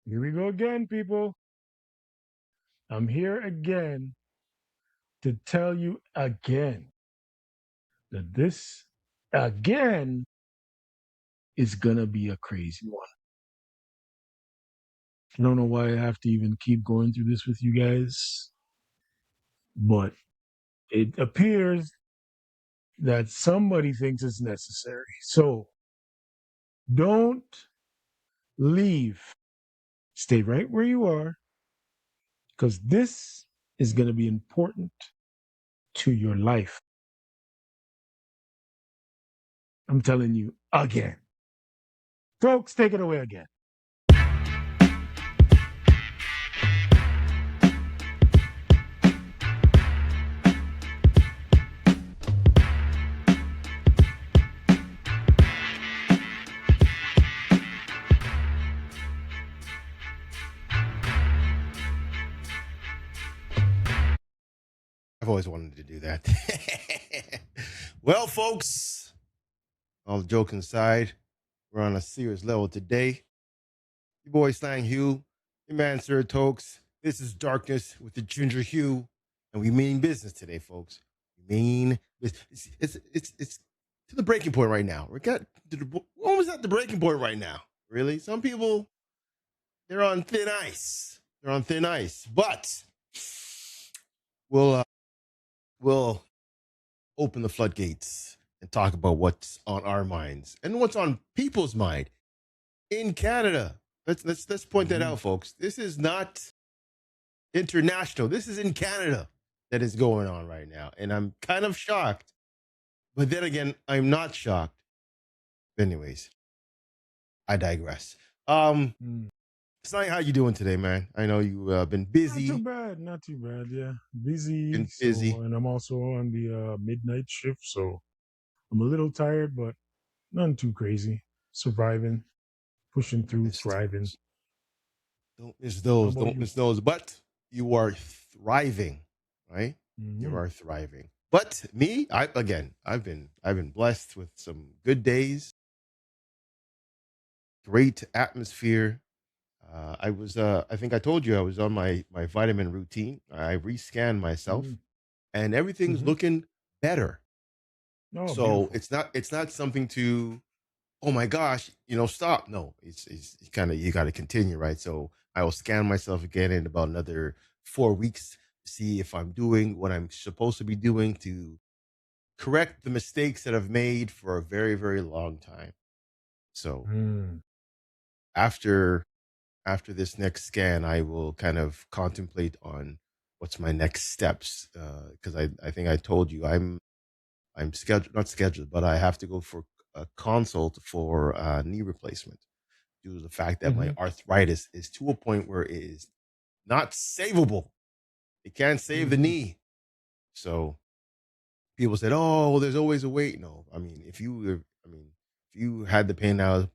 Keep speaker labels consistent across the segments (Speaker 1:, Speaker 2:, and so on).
Speaker 1: Here we go again, people. I'm here again to tell you again that this again is gonna be a crazy one. I don't know why I have to even keep going through this with you guys, but it appears that somebody thinks it's necessary. So don't leave. Stay right where you are because this is going to be important to your life. I'm telling you again. Folks, take it away again.
Speaker 2: I've always wanted to do that. Well, folks, all joking aside, we're on a serious level today. Your boy Slang Hugh, your man Sir Toks. This is Darkness with the Ginger Hue, and we mean business today, folks. We mean it's to the breaking point right now. We're almost at the breaking point right now. Really, some people they're on thin ice. They're on thin ice, but we'll open the floodgates and talk about what's on our minds and what's on people's mind in Canada. Let's point that out, folks. This is not international. This is in Canada that is going on right now, and I'm kind of shocked. But then again, I'm not shocked. Anyways, I digress. Snai, how you doing today, man? I know you been busy.
Speaker 1: Not too bad. Not too bad. Yeah, busy.
Speaker 2: Been busy.
Speaker 1: And I'm also on the midnight shift, so I'm a little tired, but nothing too crazy. Surviving, pushing through, thriving.
Speaker 2: Don't miss those. Don't
Speaker 1: you?
Speaker 2: miss those. But you are thriving, right? You are thriving. But me, I've been blessed with some good days, great atmosphere. I think I told you I was on my vitamin routine. I rescanned myself, and everything's looking better.
Speaker 1: Oh,
Speaker 2: so
Speaker 1: beautiful.
Speaker 2: it's not something to, oh my gosh, stop. No, it's kind of, you got to continue, right? So I will scan myself again in about another 4 weeks, see if I'm doing what I'm supposed to be doing to correct the mistakes that I've made for a very, very long time. So after this next scan, I will kind of contemplate on what's my next steps. Because I think I told you I'm scheduled, not scheduled, but I have to go for a consult for knee replacement due to the fact that my arthritis is to a point where it is not savable. It can't save the knee. So people said, "Oh, well, there's always a way." No, I mean, if you had the pain that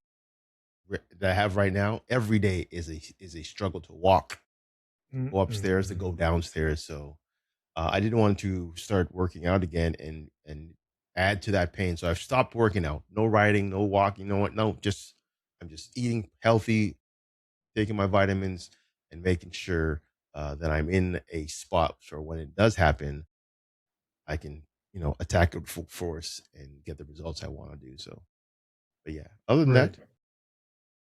Speaker 2: I have right now, every day is a struggle to walk, go upstairs, to go downstairs. So I didn't want to start working out again and add to that pain. So I've stopped working out. No riding, no walking, no, just I'm just eating healthy, taking my vitamins, and making sure that I'm in a spot for when it does happen, I can, attack it full force and get the results I want to do. So, but yeah, other than that,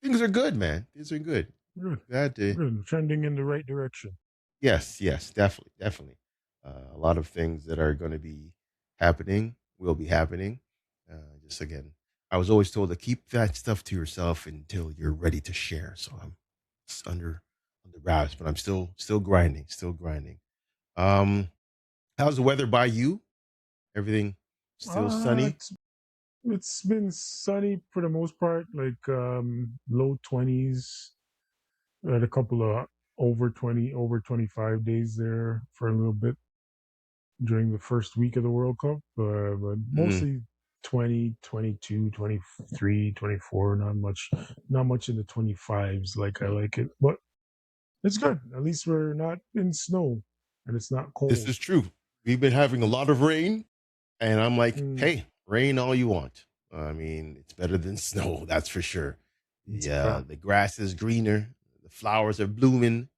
Speaker 2: things are good, man. Things are good.
Speaker 1: Good.
Speaker 2: Glad to.
Speaker 1: Good. Trending in the right direction.
Speaker 2: Yes, definitely, definitely. A lot of things that are going to be happening will be happening. Just again, I was always told to keep that stuff to yourself until you're ready to share. So I'm just under wraps, but I'm still grinding, still grinding. How's the weather by you? Everything still sunny?
Speaker 1: It's been sunny for the most part, like low 20s. Had a couple of over 25 days there for a little bit during the first week of the World Cup, but mostly 20, 22, 23, 24, not much in the 25s like I like it. But it's good. At least we're not in snow and it's not cold.
Speaker 2: This is true. We've been having a lot of rain, and I'm like, hey, rain all you want. I mean, it's better than snow, that's for sure. Yeah, the grass is greener, the the flowers are blooming.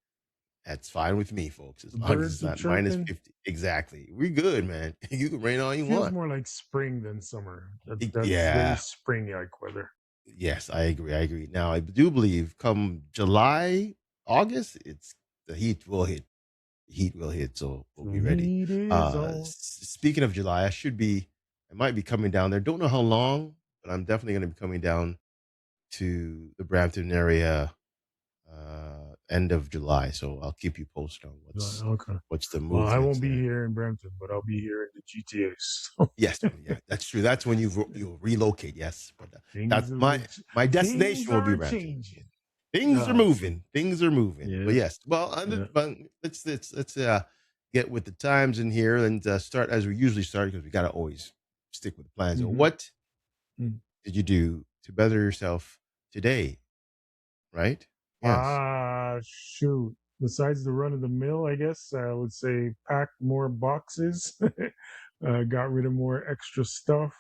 Speaker 2: That's fine with me, folks, as
Speaker 1: The
Speaker 2: long as it's
Speaker 1: birds are
Speaker 2: not minus
Speaker 1: chirping.
Speaker 2: 50. Exactly. We're good, man. You can rain all you
Speaker 1: Feels
Speaker 2: want.
Speaker 1: more like spring than summer. That's very
Speaker 2: Yeah.
Speaker 1: spring-like weather.
Speaker 2: Yes, I agree. I agree. Now, I do believe come July, August, it's the heat will hit. The heat will hit, so we'll
Speaker 1: The
Speaker 2: be ready.
Speaker 1: heat is on.
Speaker 2: Speaking of July, I might be coming down there. Don't know how long, but I'm definitely going to be coming down to the Brampton area end of July. So I'll keep you posted on
Speaker 1: Okay.
Speaker 2: what's the
Speaker 1: Well, I
Speaker 2: movements
Speaker 1: won't be
Speaker 2: there.
Speaker 1: here in Brampton, but I'll be here in the GTA. So
Speaker 2: Yes, yeah, that's true. That's when you relocate. Yes, but
Speaker 1: things
Speaker 2: that's
Speaker 1: are
Speaker 2: my
Speaker 1: things
Speaker 2: destination will be
Speaker 1: are
Speaker 2: Brampton.
Speaker 1: changing.
Speaker 2: Things are
Speaker 1: Ah, so
Speaker 2: moving. Things are moving. But
Speaker 1: yeah,
Speaker 2: yes, well,
Speaker 1: yeah.
Speaker 2: but let's get with the times in here and start as we usually start because we got to always stick with the plans. So
Speaker 1: Hmm.
Speaker 2: what did you do to better yourself today? Right? Yes.
Speaker 1: Shoot. Besides the run of the mill, I guess I would say pack more boxes. Got rid of more extra stuff.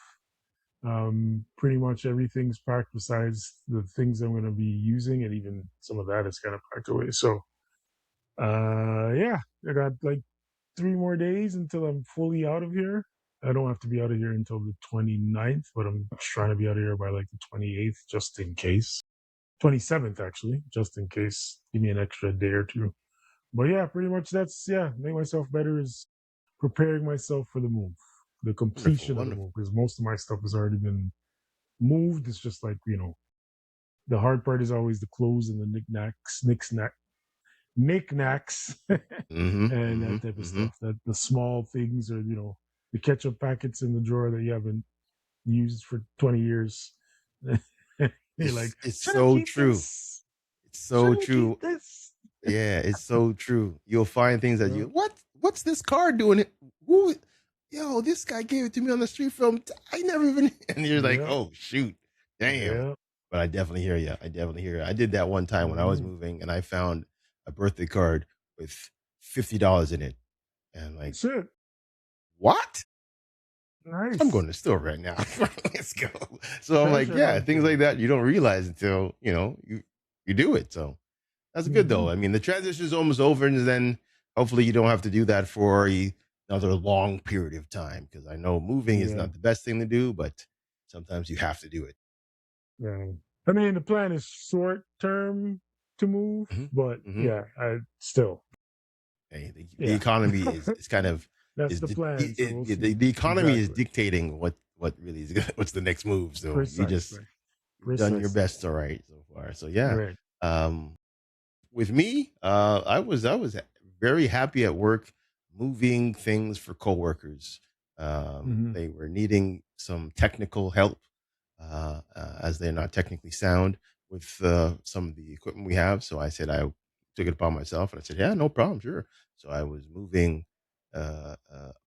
Speaker 1: Pretty much everything's packed besides the things I'm going to be using, and even some of that is kind of packed away. So, yeah, I got like 3 more days until I'm fully out of here. I don't have to be out of here until the 29th, but I'm trying to be out of here by like the 28th, just in case. 27th, actually, just in case. Give me an extra day or two. But yeah, pretty much that's, yeah, make myself better is preparing myself for the move, the
Speaker 2: Wonderful.
Speaker 1: completion of the
Speaker 2: Wonderful.
Speaker 1: move, because most of my stuff has already been moved. It's just like, the hard part is always the clothes and the knickknacks
Speaker 2: Mm-hmm.
Speaker 1: and
Speaker 2: Mm-hmm.
Speaker 1: that type of
Speaker 2: Mm-hmm.
Speaker 1: stuff. That the small things or the ketchup packets in the drawer that you haven't used for 20 years. You're like,
Speaker 2: It's
Speaker 1: should I
Speaker 2: so
Speaker 1: keep
Speaker 2: true.
Speaker 1: this?
Speaker 2: It's
Speaker 1: Should
Speaker 2: so
Speaker 1: I keep
Speaker 2: true.
Speaker 1: this?
Speaker 2: Yeah, it's so true. You'll find things that
Speaker 1: Yeah,
Speaker 2: what's this card doing? It who yo, this guy gave it to me on the street from I never even and you're like,
Speaker 1: yeah,
Speaker 2: oh shoot, damn.
Speaker 1: yeah.
Speaker 2: But I definitely hear you. I definitely hear you. I did that one time when I was
Speaker 1: Mm,
Speaker 2: moving and I found a birthday card with $50 in it. And I'm like,
Speaker 1: that's it.
Speaker 2: what? I'm
Speaker 1: Nice.
Speaker 2: going to the store right now. Let's go. So I'm like,
Speaker 1: Treasure
Speaker 2: yeah, things
Speaker 1: hunting.
Speaker 2: like that you don't realize until, you do it. So that's good
Speaker 1: Hmm.
Speaker 2: though. I mean, the transition is almost over, and then hopefully you don't have to do that for another long period of time. Because I know moving is
Speaker 1: Yeah,
Speaker 2: not the best thing to do, but sometimes you have to do it.
Speaker 1: yeah. I mean, the plan is short term to move,
Speaker 2: Hmm.
Speaker 1: but
Speaker 2: Hmm.
Speaker 1: yeah, I still,
Speaker 2: Hey, the
Speaker 1: yeah.
Speaker 2: economy is kind of
Speaker 1: That's
Speaker 2: is
Speaker 1: the plan. So we'll see.
Speaker 2: the economy is
Speaker 1: Exactly.
Speaker 2: dictating what really is what's the next move. So
Speaker 1: Precisely.
Speaker 2: you've done your
Speaker 1: Precisely.
Speaker 2: best, all right, so far. So yeah,
Speaker 1: Right.
Speaker 2: um, with me, I was very happy at work moving things for coworkers.
Speaker 1: Hmm.
Speaker 2: They were needing some technical help as they're not technically sound with some of the equipment we have. So I said I took it upon myself, and I said, "Yeah, no problem, sure." So I was moving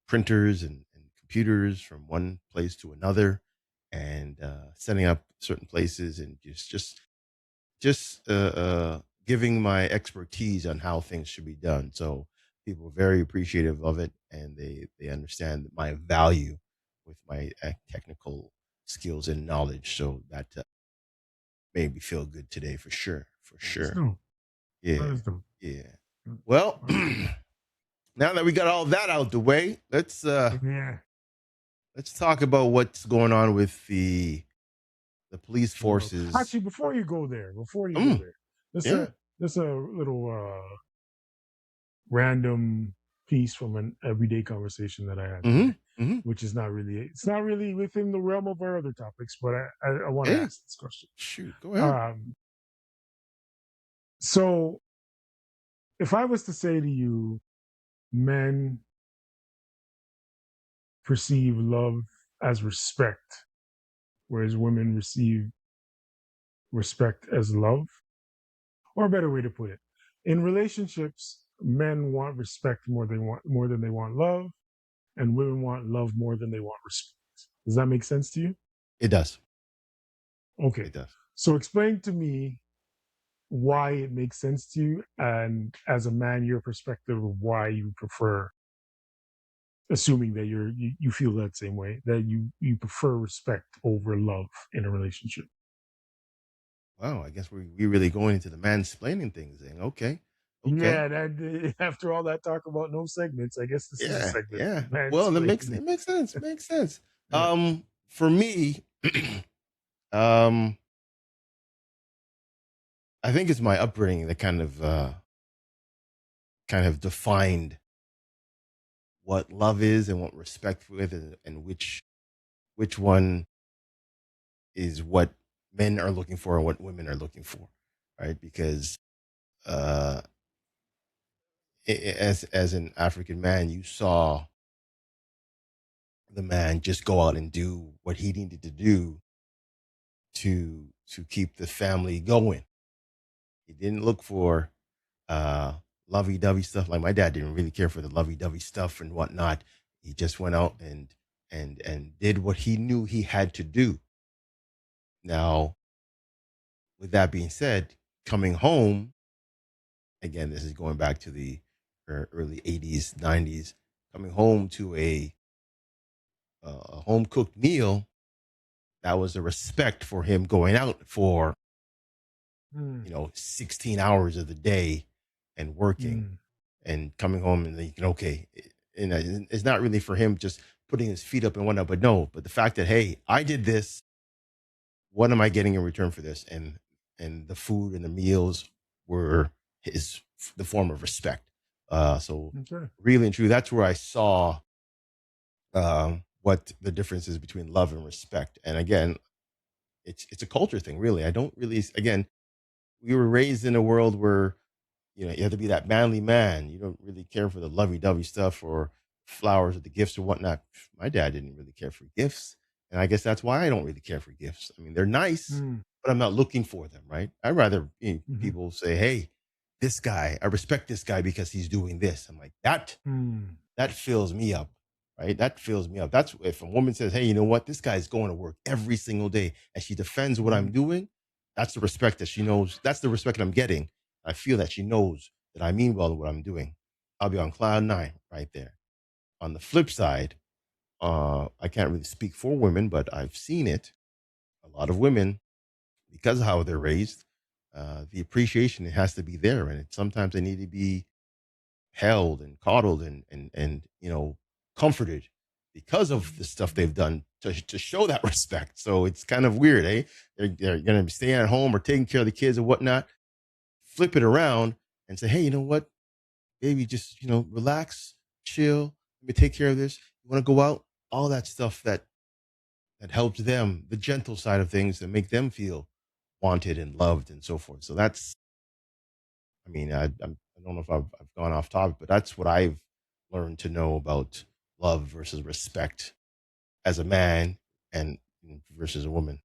Speaker 2: printers and computers from one place to another, and setting up certain places, and just giving my expertise on how things should be done. So people are very appreciative of it, and they understand my value with my technical skills and knowledge. So that made me feel good today for sure, for
Speaker 1: That's
Speaker 2: sure.
Speaker 1: dope. That
Speaker 2: Yeah,
Speaker 1: is dope.
Speaker 2: yeah. Well, now that we got all that out the way,
Speaker 1: Yeah.
Speaker 2: let's talk about what's going on with the police
Speaker 1: Well,
Speaker 2: forces.
Speaker 1: actually, before you go
Speaker 2: Mm,
Speaker 1: there, there's
Speaker 2: yeah.
Speaker 1: a little random piece from an everyday conversation that I had
Speaker 2: Mm-hmm.
Speaker 1: today,
Speaker 2: Mm-hmm.
Speaker 1: which is not really within the realm of our other topics, but I want to
Speaker 2: Hey,
Speaker 1: ask this question.
Speaker 2: shoot, go ahead.
Speaker 1: Um, so if I was to say to you, men perceive love as respect, whereas women receive respect as love, or a better way to put it, in relationships, men want respect more than they want love, and women want love more than they want respect. Does that make sense to you?
Speaker 2: It does.
Speaker 1: Okay.
Speaker 2: It does.
Speaker 1: So explain to me why it makes sense to you, and as a man, your perspective of why you prefer, assuming that you feel that same way, that you prefer respect over love in a relationship.
Speaker 2: Wow, I guess we really going into the mansplaining things thing. Okay. Okay.
Speaker 1: Yeah, that after all that talk about no segments, I guess this is a
Speaker 2: Yeah,
Speaker 1: segment.
Speaker 2: yeah. Well,
Speaker 1: Mansplaining.
Speaker 2: it makes sense. Makes sense.
Speaker 1: Yeah.
Speaker 2: For me, um, I think it's my upbringing that kind of defined what love is and what respect with, and which one is what men are looking for and what women are looking for, right? Because uh, as an African man, you saw the man just go out and do what he needed to do to keep the family going. He didn't look for lovey-dovey stuff. Like my dad didn't really care for the lovey-dovey stuff and whatnot. He just went out and did what he knew he had to do. Now, with that being said, coming home again, this is going back to the early '80s, '90s. Coming home to a home cooked meal, that was a respect for him going out for
Speaker 1: Mm,
Speaker 2: 16 hours of the day and working
Speaker 1: mm,
Speaker 2: and coming home and thinking, okay, and it's not really for him just putting his feet up and whatnot, but no, but the fact that, hey, I did this, what am I getting in return for this? And the food and the meals were his the form of respect. So
Speaker 1: okay.
Speaker 2: really and truly, that's where I saw what the difference is between love and respect. And again, it's a culture thing, really. I don't really, again, we were raised in a world where you have to be that manly man. You don't really care for the lovey-dovey stuff or flowers or the gifts or whatnot. My dad didn't really care for gifts, and I guess that's why I don't really care for gifts. I mean, they're nice,
Speaker 1: Mm,
Speaker 2: but I'm not looking for them. Right? I'd rather
Speaker 1: mm-hmm,
Speaker 2: people say, "Hey, this guy, I respect this guy because he's doing this." I'm like
Speaker 1: mm,
Speaker 2: that fills me up, right? That fills me up. That's if a woman says, "Hey, you know what? This guy's going to work every single day," and she defends what I'm
Speaker 1: mm,
Speaker 2: doing. That's the respect that she knows. That's the respect that I'm getting. I feel that she knows that I mean well in what I'm doing. I'll be on cloud nine right there. On the flip side, I can't really speak for women, but I've seen it. A lot of women, because of how they're raised, the appreciation it has to be there, and sometimes they need to be held and coddled and comforted because of the stuff they've done to show that respect. So it's kind of weird, eh? They're going to be staying at home or taking care of the kids and whatnot. Flip it around and say, hey, you know what, baby, just relax, chill. Let me take care of this. You want to go out? All that stuff that helps them, the gentle side of things that make them feel wanted and loved and so forth. So that's I mean, I don't know if I've gone off topic, but that's what I've learned to know about love versus respect as a man and versus a woman.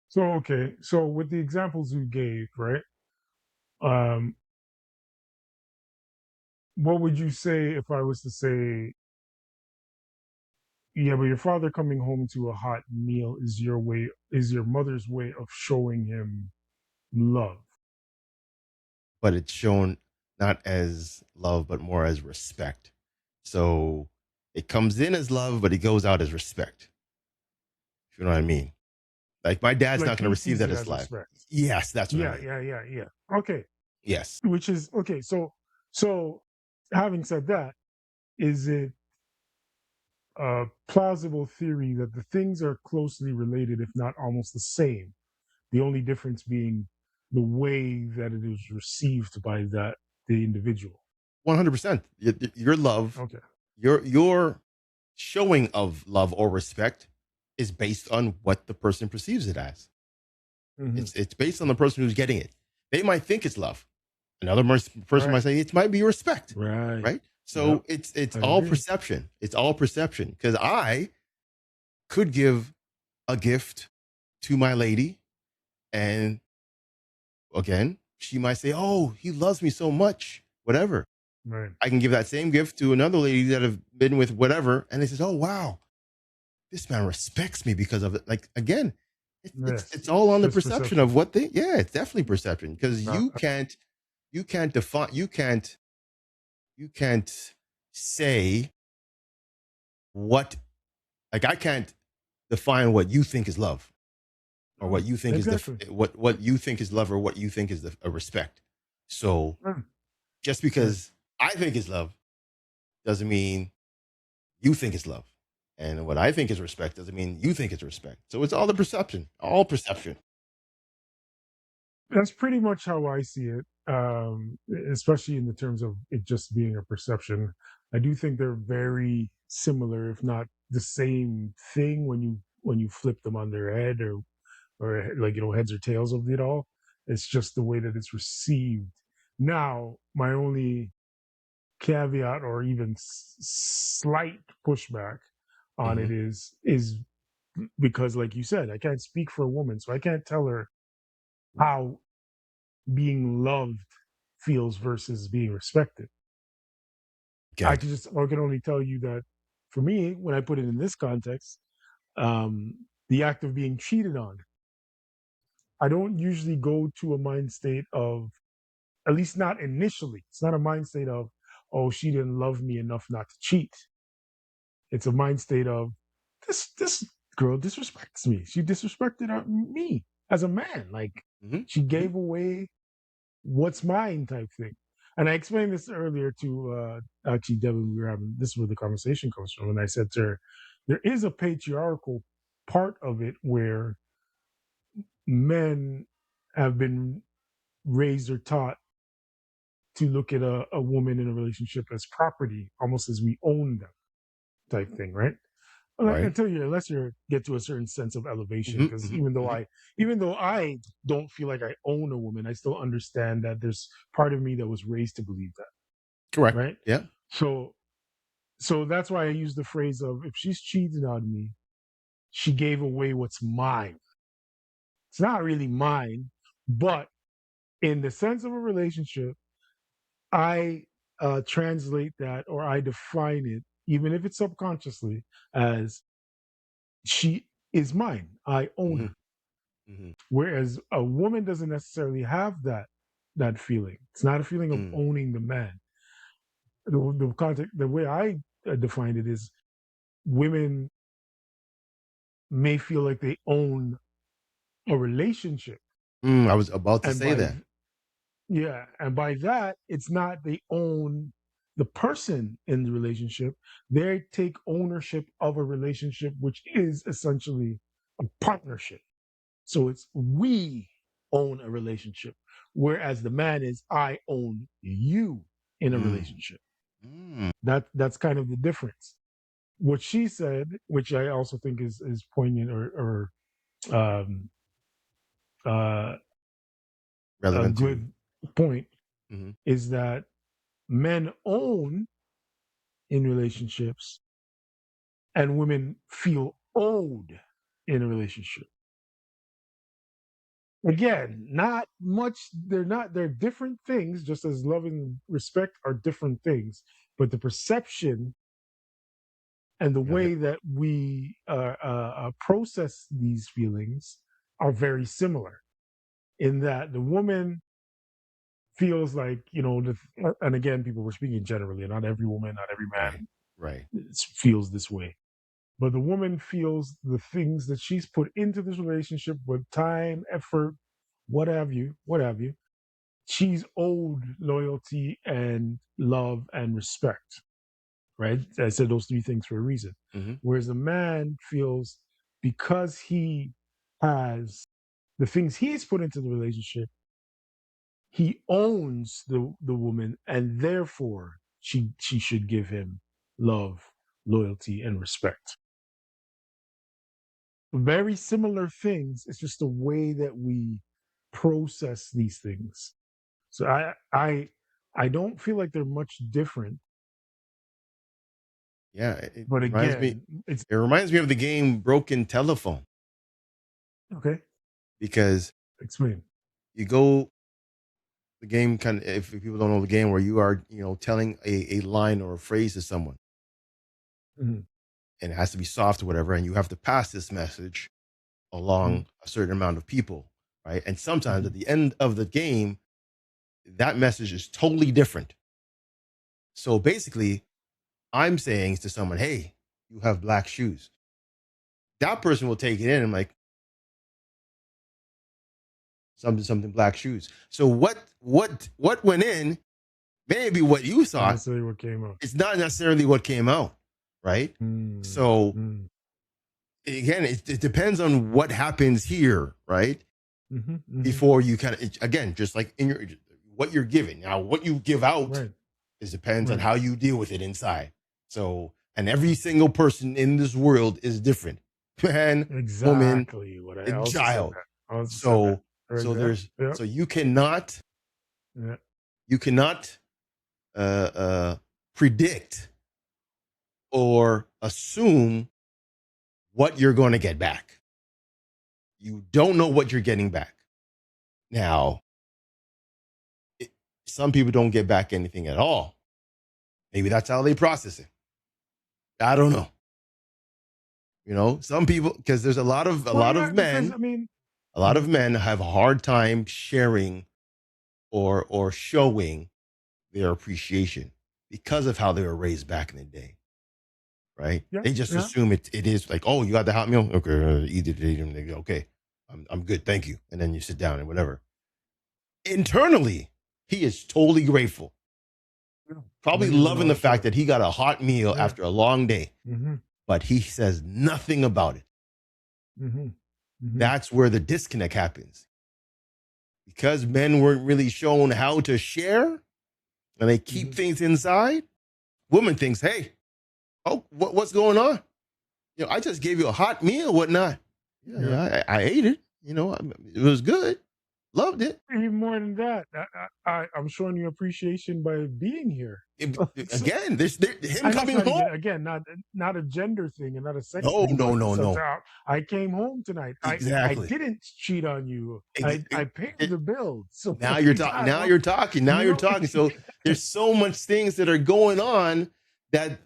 Speaker 1: So okay, so with the examples you gave, right? Um, what would you say if I was to say, yeah, but your father coming home to a hot meal is your mother's way of showing him love?
Speaker 2: But it's shown not as love, but more as respect. So it comes in as love, but it goes out as respect. If you know what I mean. Like my dad's
Speaker 1: Like
Speaker 2: not going to
Speaker 1: he
Speaker 2: receive
Speaker 1: sees
Speaker 2: that
Speaker 1: it
Speaker 2: as
Speaker 1: as
Speaker 2: love.
Speaker 1: respect.
Speaker 2: Yes, that's what I
Speaker 1: Yeah,
Speaker 2: mean.
Speaker 1: yeah, yeah, yeah. Okay,
Speaker 2: Yes.
Speaker 1: which is okay. So having said that, is it a plausible theory that the things are closely related, if not almost the same? The only difference being the way that it is received by the individual.
Speaker 2: 100%. Your love,
Speaker 1: Okay.
Speaker 2: your showing of love or respect is based on what the person perceives it as.
Speaker 1: Hmm.
Speaker 2: It's based on the person who's getting it. They might think it's love. Another person
Speaker 1: Right.
Speaker 2: might say it might be respect,
Speaker 1: Right.
Speaker 2: right?
Speaker 1: Yep.
Speaker 2: So it's
Speaker 1: I
Speaker 2: all
Speaker 1: agree.
Speaker 2: perception. It's all perception because I could give a gift to my lady, and again, she might say, "Oh, he loves me so much." Whatever.
Speaker 1: Right.
Speaker 2: I can give that same gift to another lady that have been with whatever, and they says, "Oh, wow, this man respects me because of it." Like again,
Speaker 1: Yes.
Speaker 2: it's all on the
Speaker 1: It's
Speaker 2: perception
Speaker 1: perception.
Speaker 2: of what they. Yeah, it's definitely perception because
Speaker 1: Uh,
Speaker 2: you can't define you can't say what, like I can't define what you think is love. or what you think is
Speaker 1: Exactly.
Speaker 2: what you think is love, or what you think is a respect. So
Speaker 1: Mm,
Speaker 2: just
Speaker 1: right.
Speaker 2: because I think is love doesn't mean you think it's love. And what I think is respect doesn't mean you think it's respect. So it's all the perception, all perception.
Speaker 1: That's pretty much how I see it, especially in the terms of it just being a perception. I do think they're very similar, if not the same thing, when you flip them on their head, or like, heads or tails of it all. It's just the way that it's received. Now, my only caveat, or even slight pushback on
Speaker 2: Mm-hmm.
Speaker 1: it, is because, like you said, I can't speak for a woman, so I can't tell her how being loved feels versus being respected.
Speaker 2: Gag.
Speaker 1: I can only tell you that for me, when I put it in this context, the act of being cheated on, I don't usually go to a mind state of, at least not initially. It's not a mind state of, oh, she didn't love me enough not to cheat. It's a mind state of, this girl disrespects me. She disrespected me as a man. Like,
Speaker 2: Mm-hmm.
Speaker 1: she
Speaker 2: Mm-hmm.
Speaker 1: gave away what's mine type thing. And I explained this earlier to actually Devin. We were having, this is where the conversation comes from. And I said to her, there is a patriarchal part of it where men have been raised or taught to look at a woman in a relationship as property, almost as we own them type thing, right? Like,
Speaker 2: Right.
Speaker 1: until you, unless you get to a certain sense of elevation,
Speaker 2: Mm-hmm.
Speaker 1: because
Speaker 2: Mm-hmm. Mm-hmm.
Speaker 1: even though I don't feel like I own a woman, I still understand that there's part of me that was raised to believe that,
Speaker 2: Correct.
Speaker 1: right?
Speaker 2: Yeah.
Speaker 1: So so that's why I use the phrase of, if she's cheating on me, she gave away what's mine. It's not really mine, but in the sense of a relationship, I translate that, or I define it, even if it's subconsciously, as she is mine. I own
Speaker 2: Mm-hmm.
Speaker 1: her.
Speaker 2: Mm-hmm.
Speaker 1: Whereas a woman doesn't necessarily have that feeling. It's not a feeling of
Speaker 2: Mm.
Speaker 1: owning the man. The context, the way I define it is, women may feel like they own a relationship,
Speaker 2: Mm, I was about to
Speaker 1: and
Speaker 2: say that.
Speaker 1: yeah, and by that, it's not they own the person in the relationship. They take ownership of a relationship, which is essentially a partnership. So it's, we own a relationship, whereas the man is, I own you in a
Speaker 2: Mm.
Speaker 1: relationship.
Speaker 2: Mm.
Speaker 1: That's kind of the difference. What she said, which I also think is poignant, or uh, a
Speaker 2: Relevant to.
Speaker 1: good point,
Speaker 2: Mm-hmm.
Speaker 1: is that men own in relationships, and women feel owed in a relationship. Again, not much, they're different things, just as love and respect are different things, but the perception and the
Speaker 2: You have it.
Speaker 1: way that we process these feelings are very similar, in that the woman feels like, and again, people were speaking generally, and not every woman, not every
Speaker 2: Right.
Speaker 1: man
Speaker 2: Right.
Speaker 1: feels this way. But the woman feels the things that she's put into this relationship with time, effort, what have you. She's owed loyalty and love and respect, right? I said those three things for a reason.
Speaker 2: Mm-hmm.
Speaker 1: Whereas the man feels, because he has the things he's put into the relationship, he owns the woman, and therefore she should give him love, loyalty, and respect. Very similar things. It's just the way that we process these things. So I don't feel like they're much different.
Speaker 2: Yeah. It
Speaker 1: But
Speaker 2: reminds me.
Speaker 1: again, it's
Speaker 2: It reminds me of the game Broken Telephone,
Speaker 1: okay.
Speaker 2: because
Speaker 1: Explain.
Speaker 2: you go the game kind of, if people don't know the game, where you are, telling a line or a phrase to someone,
Speaker 1: Mhm,
Speaker 2: and it has to be soft or whatever, and you have to pass this message
Speaker 1: mhm,
Speaker 2: along a certain amount of people, right? And sometimes
Speaker 1: mhm,
Speaker 2: at the end of the game, that message is totally different. So basically, I'm saying to someone, "Hey, you have black shoes." That person will take it in and like, something black shoes. So what went in, maybe what you
Speaker 1: Not
Speaker 2: thought,
Speaker 1: necessarily what came out.
Speaker 2: it's not necessarily what came out, right?
Speaker 1: Mm,
Speaker 2: So
Speaker 1: mm,
Speaker 2: again, it depends on what happens here, right?
Speaker 1: mm-hmm, mm-hmm.
Speaker 2: Before you kind of, again, just like in your, what you're giving. Now, what you give out
Speaker 1: Right,
Speaker 2: is depends on
Speaker 1: right.
Speaker 2: how you deal with it inside. So, and every single person in this world is different. Man, woman,
Speaker 1: Exactly what I
Speaker 2: and
Speaker 1: also said
Speaker 2: child.
Speaker 1: that. I also said that.
Speaker 2: So,
Speaker 1: Right there. Yep.
Speaker 2: so
Speaker 1: Yeah.
Speaker 2: you cannot uh, uh, predict or assume what you're going to get back. You don't know what you're getting back. Now, it, some people don't get back anything at all. Maybe that's how they process it. I don't know. You know, some people, because there's a
Speaker 1: Well,
Speaker 2: lot
Speaker 1: yeah,
Speaker 2: of
Speaker 1: because
Speaker 2: men,
Speaker 1: I mean,
Speaker 2: a lot of men have a hard time sharing or showing their appreciation because of how they were raised back in the day. Right?
Speaker 1: yeah,
Speaker 2: They just
Speaker 1: yeah.
Speaker 2: assume it is like, oh, you got the hot meal, okay, eat it, and they go, okay, I'm good, thank you, and then you sit down and whatever. Internally, he is totally grateful,
Speaker 1: Yeah.
Speaker 2: probably
Speaker 1: Maybe even
Speaker 2: loving the
Speaker 1: more
Speaker 2: fact
Speaker 1: so.
Speaker 2: that he got a hot meal
Speaker 1: Yeah.
Speaker 2: after a long day,
Speaker 1: Mm-hmm.
Speaker 2: but he says nothing about it.
Speaker 1: Mm-hmm. Mm-hmm.
Speaker 2: That's where the disconnect happens because men weren't really shown how to share and they keep
Speaker 1: Mm-hmm.
Speaker 2: things inside. Woman thinks, hey, oh, what's going on? You know, I just gave you a hot meal, whatnot. Yeah,
Speaker 1: Yeah.
Speaker 2: yeah, I ate it. You know, it was good. Loved it.
Speaker 1: Even more than that, I'm showing you appreciation by being here. So,
Speaker 2: Again, him
Speaker 1: and that's
Speaker 2: coming
Speaker 1: not
Speaker 2: home.
Speaker 1: even again not a gender thing and not a sex
Speaker 2: No,
Speaker 1: thing,
Speaker 2: no,
Speaker 1: but
Speaker 2: no,
Speaker 1: so,
Speaker 2: no.
Speaker 1: I came home tonight. I
Speaker 2: Exactly.
Speaker 1: didn't cheat on you.
Speaker 2: Ex-
Speaker 1: I paid the bill. So
Speaker 2: Now
Speaker 1: we
Speaker 2: you're talking.
Speaker 1: got
Speaker 2: Now
Speaker 1: well,
Speaker 2: you're talking. Now
Speaker 1: you
Speaker 2: you're
Speaker 1: know.
Speaker 2: talking. So there's so much things that are going on that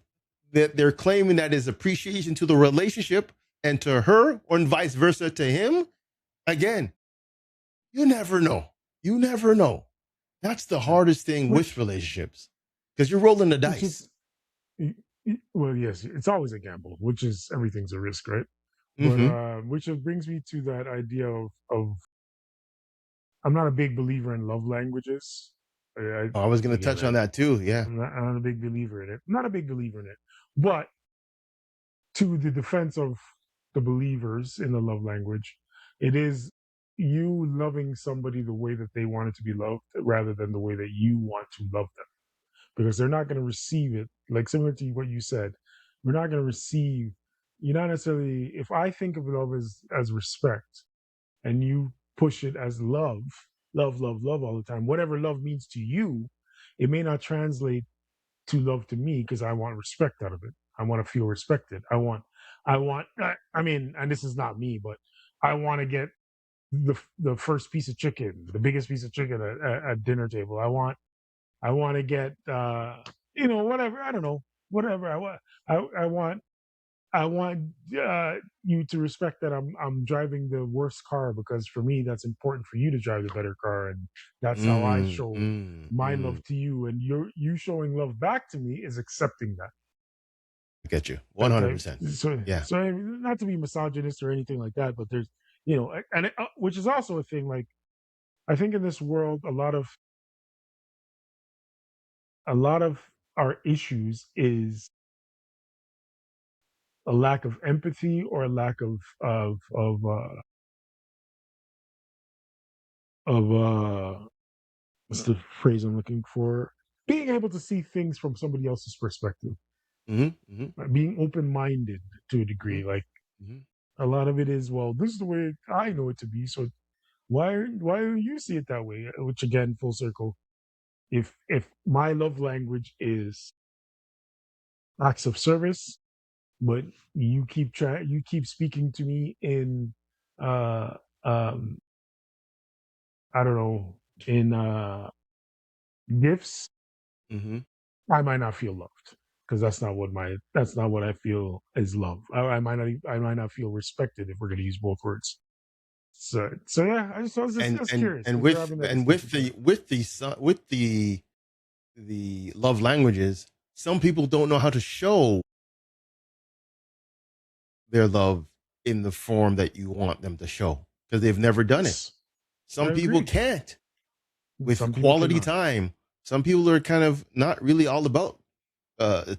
Speaker 2: they're claiming that is appreciation to the relationship and to her, or vice versa to him. Again, you never know. You never know. That's the
Speaker 1: Yeah.
Speaker 2: hardest thing with
Speaker 1: which
Speaker 2: relationships because you're rolling the
Speaker 1: which
Speaker 2: dice.
Speaker 1: is well, yes, it's always a gamble, which is everything's a risk, right? But
Speaker 2: Mm-hmm.
Speaker 1: which brings me to that idea of I'm not a big believer in love languages.
Speaker 2: Oh, I was going to
Speaker 1: Again,
Speaker 2: touch on that too. Yeah.
Speaker 1: I'm not a big believer in it. I'm not a big believer in it. But to the defense of the believers in the love language, it is you loving somebody the way that they wanted to be loved rather than the way that you want to love them. Because they're not going to receive it, like similar to what you said, we're not going to receive, you're not necessarily, if I think of love as respect and you push it as love, love all the time, whatever love means to you, it may not translate to love to me because I want respect out of it. I want to feel respected. I mean, and this is not me, but I want to get the first piece of chicken, the biggest piece of chicken at dinner table. I want to get, whatever. I don't know, whatever I want. I want I want you to respect that I'm driving the worst car because for me that's important for you to drive the better car, and that's how I
Speaker 2: Mm,
Speaker 1: show
Speaker 2: mm,
Speaker 1: my love
Speaker 2: mm.
Speaker 1: to you, and you showing love back to me is accepting that
Speaker 2: I get you.
Speaker 1: that type.
Speaker 2: 100%.
Speaker 1: So
Speaker 2: Yeah.
Speaker 1: so not to be misogynist or anything like that, but there's and which is also a thing. Like I think in this world, a lot of our issues is a lack of empathy or a lack of what's the phrase I'm looking for? Being able to see things from somebody else's perspective,
Speaker 2: Mm-hmm. Mm-hmm.
Speaker 1: being open minded to a
Speaker 2: Mm-hmm.
Speaker 1: degree. Like
Speaker 2: Mm-hmm.
Speaker 1: a lot of it is, well, this is the way I know it to be. So why do you see it that way? Which again, full circle. If my love language is acts of service, but you keep speaking to me in uh um I don't know in gifts,
Speaker 2: Mm-hmm.
Speaker 1: I might not feel loved because that's not what I feel is love. I might not feel respected if we're going to use both words. So yeah, I was just curious
Speaker 2: And
Speaker 1: because we're having that
Speaker 2: with
Speaker 1: discussion tonight.
Speaker 2: the love languages, some people don't know how to show their love in the form that you want them to show because they've never done it.
Speaker 1: Yes. I
Speaker 2: Some people
Speaker 1: agree.
Speaker 2: can't with
Speaker 1: Some people
Speaker 2: quality
Speaker 1: cannot.
Speaker 2: time. Some people are kind of not really all about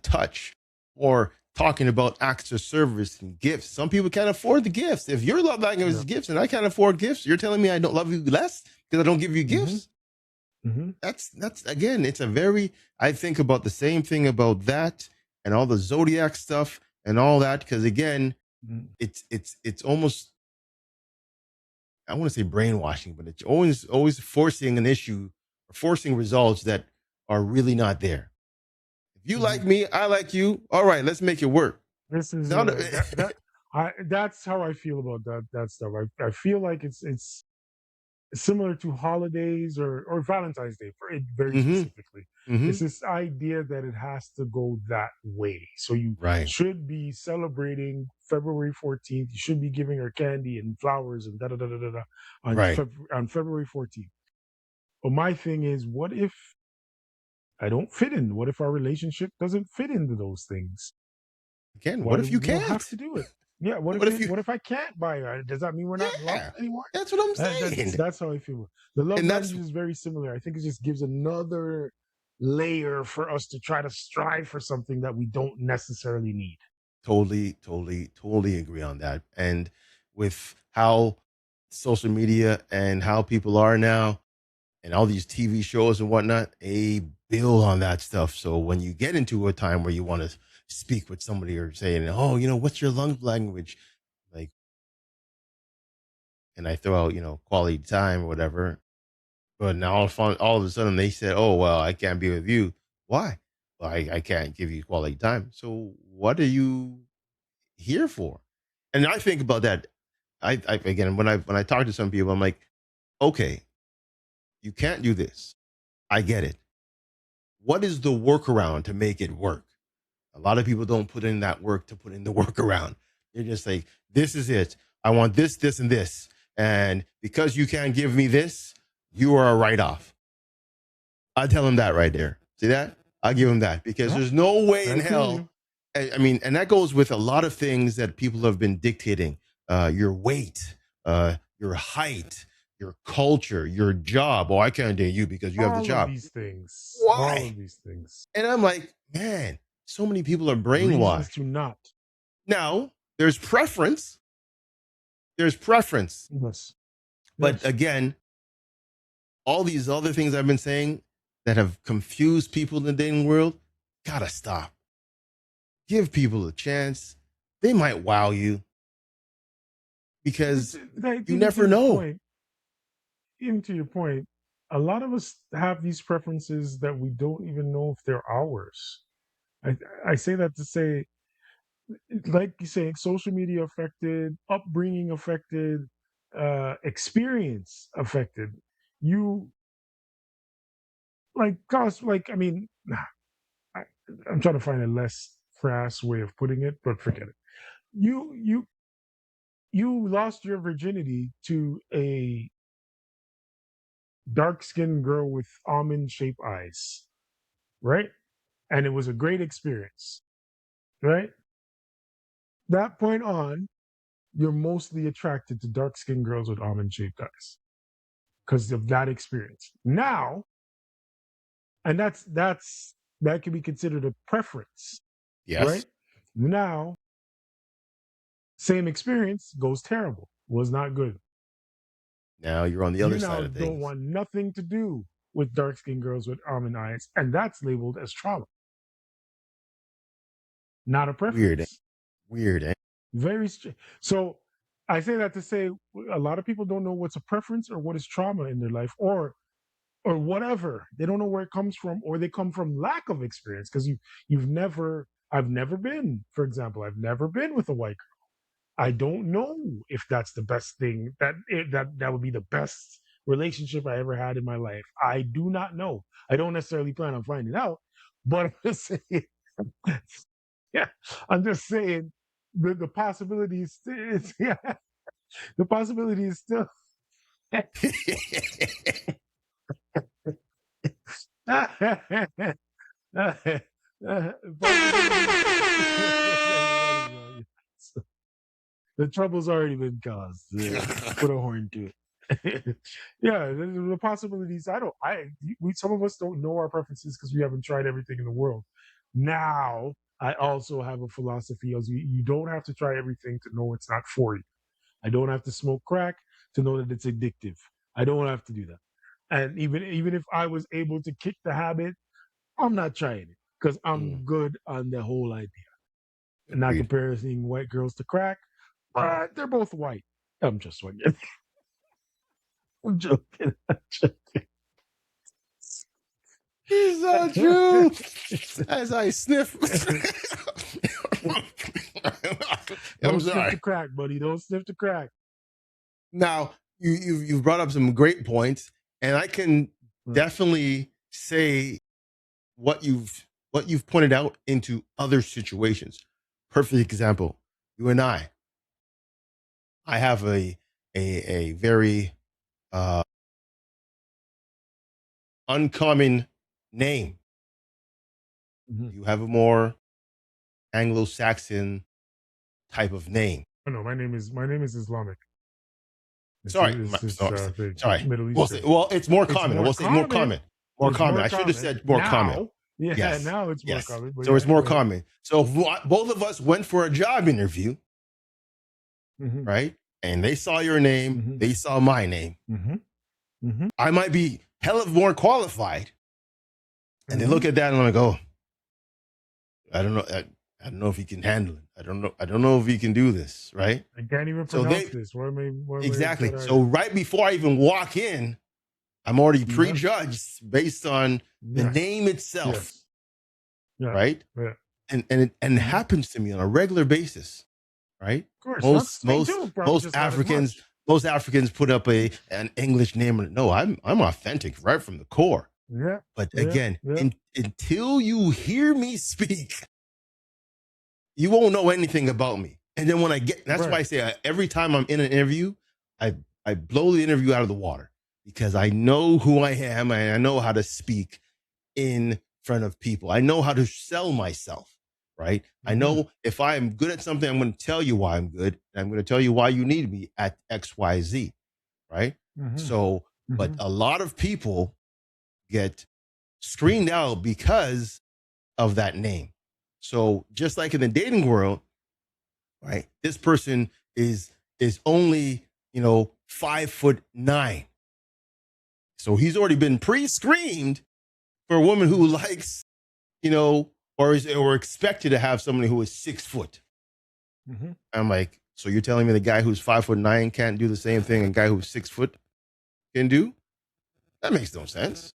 Speaker 2: touch or talking about acts of service and gifts. Some people can't afford the gifts. If your love language
Speaker 1: Yeah.
Speaker 2: is gifts and I can't afford gifts, you're telling me I don't love you less because I don't give you
Speaker 1: Mm-hmm.
Speaker 2: gifts?
Speaker 1: Mm-hmm.
Speaker 2: That's again, it's a very, I think about the same thing about that and all the zodiac stuff and all that because again,
Speaker 1: Mm-hmm.
Speaker 2: it's almost, I want to say brainwashing, but it's always forcing an issue or forcing results that are really not there. If you
Speaker 1: Mm-hmm.
Speaker 2: like me, I like you. All right, let's make it work.
Speaker 1: This is
Speaker 2: Now,
Speaker 1: that's how I feel about that stuff. I feel like it's similar to holidays or Valentine's Day for it very
Speaker 2: mm-hmm,
Speaker 1: specifically.
Speaker 2: mm-hmm,
Speaker 1: It's this idea that it has to go that way. So you
Speaker 2: right,
Speaker 1: should be celebrating February 14th. You should be giving her candy and flowers and da da da da da da
Speaker 2: right.
Speaker 1: on February 14th. But my thing is, what if I don't fit in? What if our relationship doesn't fit into those things?
Speaker 2: Again,
Speaker 1: Why
Speaker 2: what
Speaker 1: do
Speaker 2: if you
Speaker 1: we don't have
Speaker 2: can't?
Speaker 1: to do it? Yeah,
Speaker 2: What if you?
Speaker 1: what if I can't buy it? Does that mean we're not in love
Speaker 2: Yeah,
Speaker 1: anymore?
Speaker 2: that's what I'm saying,
Speaker 1: That's how I feel. The love
Speaker 2: and that's
Speaker 1: language is very similar. I think it just gives another layer for us to try to strive for something that we don't necessarily need.
Speaker 2: totally agree on that. And with how social media and how people are now, and all these TV shows and whatnot, they build on that stuff. So when you get into a time where you want to speak with somebody or saying, "Oh, what's your love language?" Like, and I throw out, quality time or whatever. But now all of a sudden they said, "Oh, well, I can't be with you." Why? Well, I can't give you quality time. So what are you here for? And I think about that. I again when I talk to some people, I'm like, okay, you can't do this. I get it. What is the workaround to make it work? A lot of people don't put in that work to put in the workaround. They're just like, this is it. I want this, this, and this. And because you can't give me this, you are a write off. I tell him that right there. See that? I give him that because
Speaker 1: Yeah,
Speaker 2: there's no way in
Speaker 1: I feel
Speaker 2: hell.
Speaker 1: you.
Speaker 2: I mean, and that goes with a lot of things that people have been dictating your weight, your height, your culture, your job. Oh, I can't date you because you have the
Speaker 1: All of
Speaker 2: job.
Speaker 1: these things. All
Speaker 2: Why?
Speaker 1: of these things.
Speaker 2: And I'm like, man, so many people are
Speaker 1: Reasons
Speaker 2: brainwashed.
Speaker 1: to not.
Speaker 2: Now, there's preference. There's preference.
Speaker 1: Yes.
Speaker 2: But
Speaker 1: Yes.
Speaker 2: again, all these other things I've been saying that have confused people in the dating world, gotta stop. Give people a chance. They might wow you because
Speaker 1: Like,
Speaker 2: you never know.
Speaker 1: even to your point, a lot of us have these preferences that we don't even know if they're ours. I I say that to say, like you say, social media affected, upbringing affected, experience affected. You like, cause like, I mean, I, I'm trying to find a less crass way of putting it, but forget it. You you you lost your virginity to a dark skinned girl with almond shaped eyes, right? And it was a great experience, right? That point on, you're mostly attracted to dark skinned girls with almond shaped eyes because of that experience. Now, and that can be considered a preference, right?
Speaker 2: Yes.
Speaker 1: Now, same experience goes terrible, was not good.
Speaker 2: Now you're on the
Speaker 1: You
Speaker 2: other side
Speaker 1: now
Speaker 2: of
Speaker 1: don't
Speaker 2: things.
Speaker 1: want nothing to do with dark skinned girls with almond eyes, and that's labeled as trauma, not a
Speaker 2: Weird.
Speaker 1: preference.
Speaker 2: Weird.
Speaker 1: Very strange. So I say that to say a lot of people don't know what's a preference or what is trauma in their life, or whatever. They don't know where it comes from, or they come from lack of experience because you've never. I've never been, for example, I've never been with a white girl. I don't know if that's the best thing that would be the best relationship I ever had in my life. I do not know. I don't necessarily plan on finding out, but I'm just saying, yeah, I'm just saying the possibility is it's, yeah, the possibility is still the trouble's already been caused. Put a horn to it. Yeah, the possibilities. Some of us don't know our preferences because we haven't tried everything in the world. Now, I also have a philosophy as you don't have to try everything to know it's not for you. I don't have to smoke crack to know that it's addictive. I don't have to do that. And even if I was able to kick the habit, I'm not trying it because I'm
Speaker 2: Mm,
Speaker 1: good on the whole idea. And not
Speaker 2: agreed.
Speaker 1: comparing white girls to crack, but they're both white. I'm just joking. I'm joking. I'm joking.
Speaker 2: It's so true. As I sniff. I'm
Speaker 1: Don't sniff
Speaker 2: sorry.
Speaker 1: the crack, buddy. Don't sniff the crack.
Speaker 2: Now you've brought up some great points, and I can definitely say what you've pointed out into other situations. Perfect example. You and I have a very uh, uncommon name.
Speaker 1: Mm-hmm.
Speaker 2: You have a more Anglo-Saxon type of name.
Speaker 1: Oh, no, my name is Islamic. It's
Speaker 2: Sorry,
Speaker 1: it's it's thing,
Speaker 2: sorry.
Speaker 1: Middle
Speaker 2: We'll say,
Speaker 1: Eastern.
Speaker 2: well, it's more
Speaker 1: It's
Speaker 2: common.
Speaker 1: more
Speaker 2: We'll say more
Speaker 1: common.
Speaker 2: common. More
Speaker 1: It's
Speaker 2: common.
Speaker 1: more
Speaker 2: I should have
Speaker 1: common
Speaker 2: said more common.
Speaker 1: now. Yeah,
Speaker 2: Yes,
Speaker 1: now it's more
Speaker 2: yes.
Speaker 1: common. But
Speaker 2: So
Speaker 1: yeah,
Speaker 2: it's more
Speaker 1: go ahead.
Speaker 2: common. So both of us went for a job interview,
Speaker 1: Mm-hmm.
Speaker 2: right? And they saw your name.
Speaker 1: Mm-hmm.
Speaker 2: They saw my name.
Speaker 1: Mm-hmm. Mm-hmm.
Speaker 2: I might be hell of more qualified. And they
Speaker 1: Mm-hmm.
Speaker 2: look at that and I'm like, oh, I don't know. I don't know if he can handle it. I don't know. I don't know if he can do this, right?
Speaker 1: I can't even
Speaker 2: So
Speaker 1: pronounce this. What am I
Speaker 2: exactly.
Speaker 1: upset at
Speaker 2: So
Speaker 1: it?
Speaker 2: right before I even walk in, I'm already
Speaker 1: Yeah.
Speaker 2: prejudged based on the
Speaker 1: Yes.
Speaker 2: name itself,
Speaker 1: Yes. Yeah.
Speaker 2: right?
Speaker 1: Yeah.
Speaker 2: And it
Speaker 1: Mm-hmm. Of
Speaker 2: happens to me on a regular basis, right?
Speaker 1: course.
Speaker 2: Most
Speaker 1: That's me
Speaker 2: most
Speaker 1: too. Probably
Speaker 2: most
Speaker 1: just not as
Speaker 2: Africans
Speaker 1: much.
Speaker 2: most Africans put up an English name. No, I'm authentic right from the core.
Speaker 1: Yeah.
Speaker 2: But
Speaker 1: Yeah.
Speaker 2: again,
Speaker 1: Yeah.
Speaker 2: until you hear me speak, you won't know anything about me. And then when that's why
Speaker 1: Right.
Speaker 2: I say every time I'm in an interview, I I blow the interview out of the water because I know who I am and I know how to speak in front of people. I know how to sell myself, right? I
Speaker 1: Mm-hmm.
Speaker 2: know if I am good at something, I'm going to tell you why I'm good. And I'm going to tell you why you need me at XYZ, right?
Speaker 1: Mm-hmm.
Speaker 2: So, but
Speaker 1: Mm-hmm.
Speaker 2: a lot of people get screened out because of that name. So, just like in the dating world, right? This person is only, 5'9". So he's already been pre-screened for a woman who likes, or expected to have somebody who is 6 foot.
Speaker 1: Mm-hmm.
Speaker 2: I'm like, so you're telling me the guy who's 5'9" can't do the same thing a guy who's 6 foot can do? That makes no sense.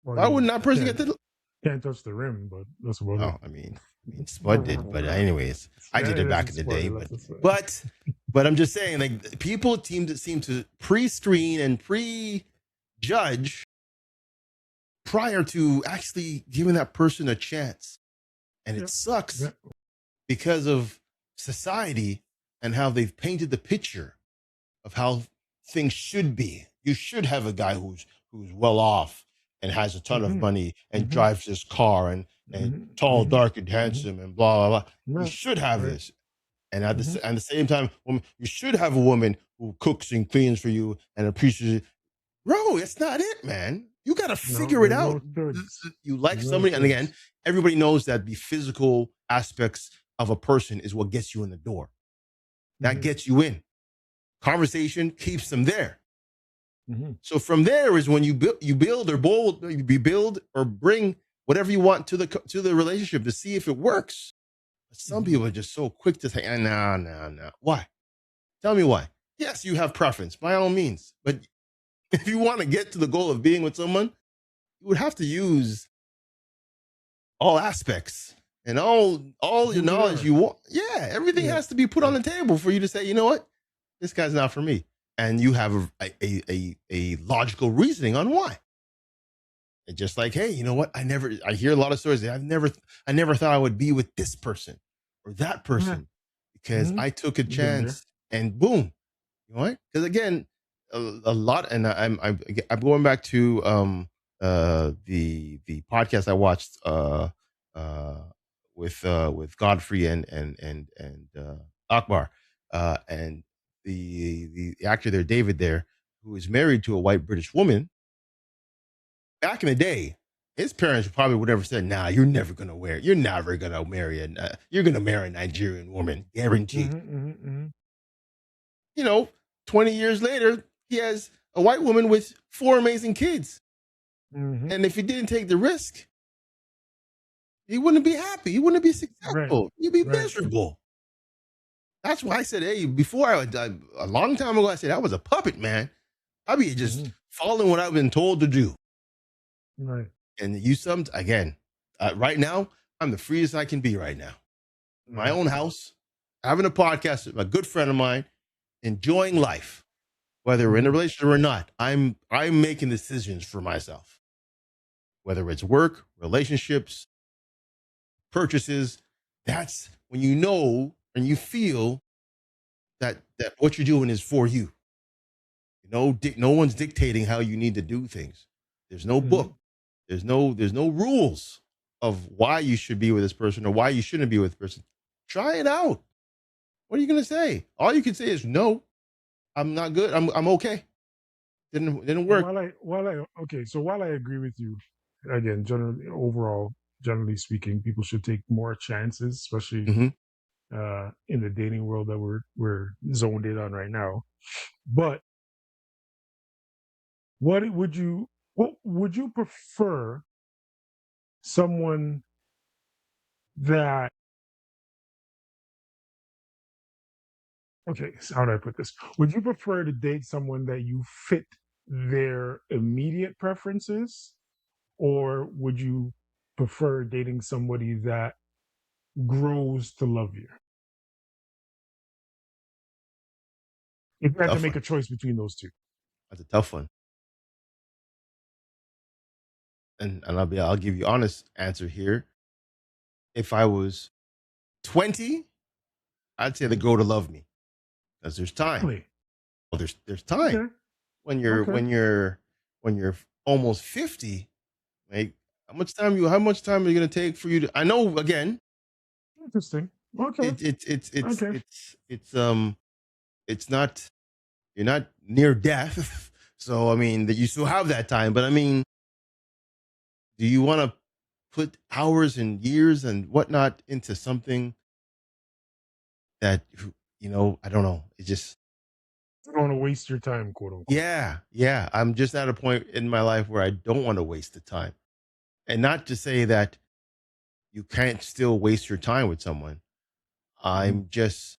Speaker 1: Well,
Speaker 2: Why
Speaker 1: you
Speaker 2: wouldn't that person get
Speaker 1: can't
Speaker 2: the?
Speaker 1: can't touch the rim, but that's about it.
Speaker 2: Oh, I mean, Spud did, but anyways, I
Speaker 1: Yeah,
Speaker 2: did it
Speaker 1: that's
Speaker 2: back
Speaker 1: a
Speaker 2: in the day.
Speaker 1: spoiler.
Speaker 2: But
Speaker 1: That's a spoiler.
Speaker 2: but but I'm just saying, like people seem to pre-screen and pre-judge prior to actually giving that person a chance, and it
Speaker 1: Yep.
Speaker 2: sucks
Speaker 1: Yep.
Speaker 2: because of society and how they've painted the picture of how things should be. You should have a guy who's well off and has a ton of
Speaker 1: Mm-hmm.
Speaker 2: money and
Speaker 1: Mm-hmm.
Speaker 2: drives this car and
Speaker 1: Mm-hmm.
Speaker 2: tall,
Speaker 1: Mm-hmm.
Speaker 2: dark, and
Speaker 1: Mm-hmm.
Speaker 2: handsome and blah blah blah. You
Speaker 1: Right.
Speaker 2: should have
Speaker 1: Right.
Speaker 2: this. And at
Speaker 1: Mm-hmm.
Speaker 2: the same time, you should have a woman who cooks and cleans for you and appreciates it. Bro, it's not it, man. You got to
Speaker 1: No,
Speaker 2: figure it
Speaker 1: there's
Speaker 2: out.
Speaker 1: no shoulds.
Speaker 2: You like
Speaker 1: There's no
Speaker 2: somebody, and again,
Speaker 1: shoulds.
Speaker 2: everybody knows that the physical aspects of a person is what gets you in the door. That
Speaker 1: Mm-hmm.
Speaker 2: gets you in. Conversation keeps them there.
Speaker 1: Mm-hmm.
Speaker 2: So from there is when you build or bring whatever you want to the relationship to see if it works. But some
Speaker 1: Mm-hmm.
Speaker 2: people are just so quick to say, no, no, no. Why? Tell me why. Yes, you have preference by all means, but if you want to get to the goal of being with someone, you would have to use all aspects and all your
Speaker 1: Who they
Speaker 2: knowledge
Speaker 1: are.
Speaker 2: you want. Yeah, everything
Speaker 1: Yeah.
Speaker 2: has to be put on
Speaker 1: Yeah.
Speaker 2: the table for you to say, you know what, this guy's not for me, and you have a logical reasoning on why. And just like, hey, you know what? I hear a lot of stories. I never thought I would be with this person or that
Speaker 1: Yeah.
Speaker 2: person because
Speaker 1: Mm-hmm.
Speaker 2: I took a
Speaker 1: Been there.
Speaker 2: chance and boom, you know what? Because again, a lot, and I'm going back to the podcast I watched uh with Godfrey and Akbar and the actor there, David there. who is married to a white British woman, back in the day, his parents probably would never said, "Nah, you're never gonna wear. You're never gonna marry a. You're gonna marry a Nigerian woman, guaranteed." You know, 20 years later, he has a white woman with 4 amazing kids, and if he didn't take the risk, he wouldn't be happy. He wouldn't be
Speaker 1: Right.
Speaker 2: successful. He'd be
Speaker 1: Right.
Speaker 2: miserable. That's why I said, "Hey, before a long time ago, I said I was a puppet, man. I'd be just following what I've been told to do."
Speaker 1: Right.
Speaker 2: And you some again, right now, I'm the freest I can be right now. My
Speaker 1: Right.
Speaker 2: own house, having a podcast with a good friend of mine, enjoying life, whether we're in a relationship or not. I'm making decisions for myself, whether it's work, relationships, purchases. That's when you know and you feel that what you're doing is for you. No one's dictating how you need to do things. There's no book. There's no rules of why you should be with this person or why you shouldn't be with this person. Try it out. What are you gonna say? All you can say is no. I'm not good. I'm okay. Didn't
Speaker 1: And
Speaker 2: work.
Speaker 1: while I agree with you, again, generally overall, generally speaking, people should take more chances, especially
Speaker 2: Hmm.
Speaker 1: in the dating world that we're zoned in on right now. But what would you prefer someone that okay, so how do I put this? Would you prefer to date someone that you fit their immediate preferences, or would you prefer dating somebody that grows to love you? If you had to
Speaker 2: Tough
Speaker 1: make
Speaker 2: one.
Speaker 1: a choice between those two.
Speaker 2: That's a tough one. And I'll give you honest answer here. If I was 20, I'd say the
Speaker 1: Mhm.
Speaker 2: girl to love me because there's time.
Speaker 1: Really?
Speaker 2: Well, there's time
Speaker 1: Okay.
Speaker 2: when you're
Speaker 1: Okay.
Speaker 2: when you're when you're almost 50. Like how much time are you gonna take for you to? I know again.
Speaker 1: Interesting. Okay.
Speaker 2: It's
Speaker 1: Okay.
Speaker 2: it's not you're not near death. So I mean that you still have that time. But I mean, do you want to put hours and years and whatnot into something that I don't know. It just
Speaker 1: I don't want to waste your time, quote unquote.
Speaker 2: yeah. I'm just at a point in my life where I don't want to waste the time. And not to say that you can't still waste your time with someone.
Speaker 1: Mhm.
Speaker 2: I'm just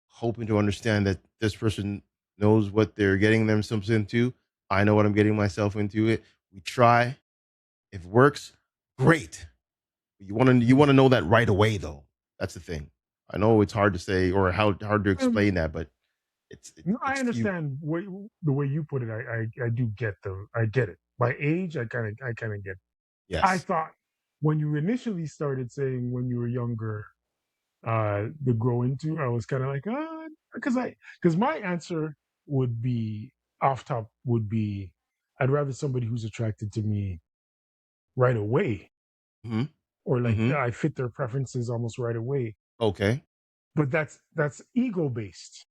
Speaker 2: hoping to understand that this person knows what they're getting themselves into. I know what I'm getting myself into. It. We try. If it works, great. You want to know that right away though. That's the thing. I know it's hard to say or how hard to
Speaker 1: Um,
Speaker 2: explain that, but
Speaker 1: no, I
Speaker 2: it's you.
Speaker 1: understand the way you put it. I do get I get it. By age, I kind of get it. I
Speaker 2: Yes.
Speaker 1: thought when you initially started saying when you were younger, the grow into, I was kind of like, because my answer would be off top would be, I'd rather somebody who's attracted to me right away,
Speaker 2: Hmm.
Speaker 1: or like
Speaker 2: Hmm.
Speaker 1: I fit their preferences almost right away.
Speaker 2: Okay.
Speaker 1: But that's ego based.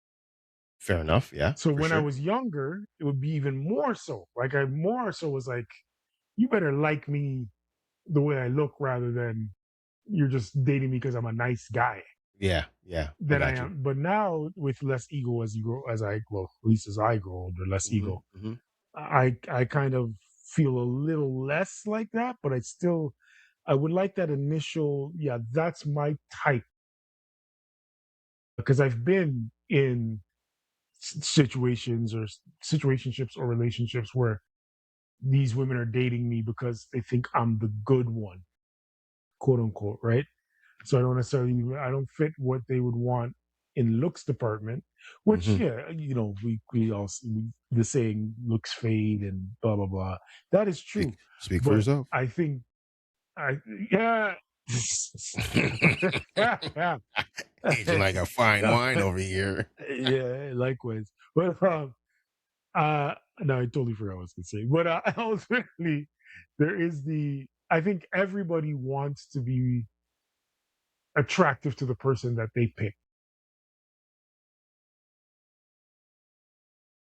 Speaker 2: Fair enough. Yeah,
Speaker 1: So
Speaker 2: for
Speaker 1: when I
Speaker 2: sure.
Speaker 1: was younger, it would be even more so. Like I more so was like, you better like me the way I look rather than you're just dating me because I'm a nice guy.
Speaker 2: Yeah. Yeah. I
Speaker 1: That I
Speaker 2: got you.
Speaker 1: am. But now with less ego as you grow, at least as I grow older, less
Speaker 2: Hmm.
Speaker 1: ego.
Speaker 2: Hmm.
Speaker 1: I kind of feel a little less like that, but I would like that initial, yeah, that's my type, because I've been in situations or situationships or relationships where these women are dating me because they think I'm the good one, quote unquote, right? So I don't fit what they would want in looks department, which,
Speaker 2: Hmm.
Speaker 1: yeah, we all the saying looks fade and blah blah blah. That is true,
Speaker 2: Speak for
Speaker 1: but
Speaker 2: yourself.
Speaker 1: I think I yeah. Yeah,
Speaker 2: Aging like a fine wine over here.
Speaker 1: yeah, likewise. But no, I totally forgot what I was gonna say. But ultimately, there is I think everybody wants to be attractive to the person that they pick.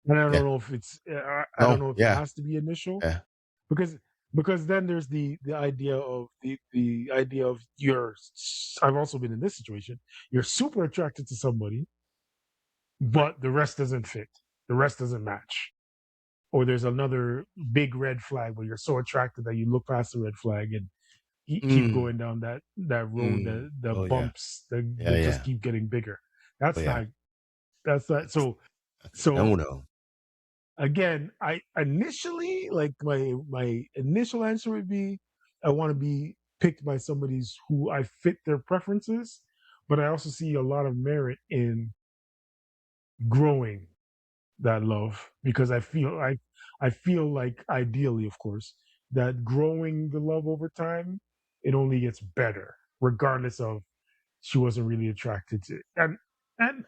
Speaker 1: And I
Speaker 2: Yeah.
Speaker 1: don't know if it's I don't
Speaker 2: No.
Speaker 1: know if it
Speaker 2: Yeah.
Speaker 1: has to be initial,
Speaker 2: Yeah.
Speaker 1: because then there's the idea of the idea of I've also been in this situation. You're super attracted to somebody, but the rest doesn't fit. The rest doesn't match. Or there's another big red flag where you're so attracted that you look past the red flag and keep
Speaker 2: Mm,
Speaker 1: going down that road.
Speaker 2: mm.
Speaker 1: The
Speaker 2: Oh yeah.
Speaker 1: bumps that
Speaker 2: Yeah.
Speaker 1: they just
Speaker 2: Yeah.
Speaker 1: keep getting bigger.
Speaker 2: Oh
Speaker 1: That's
Speaker 2: yeah.
Speaker 1: not
Speaker 2: That's that's a
Speaker 1: so
Speaker 2: no no.
Speaker 1: again, I initially, like, my initial answer would be I want to be picked by somebody's who I fit their preferences, but I also see a lot of merit in growing that love, because I feel like, ideally, of course, that growing the love over time, it only gets better regardless of she wasn't really attracted to. And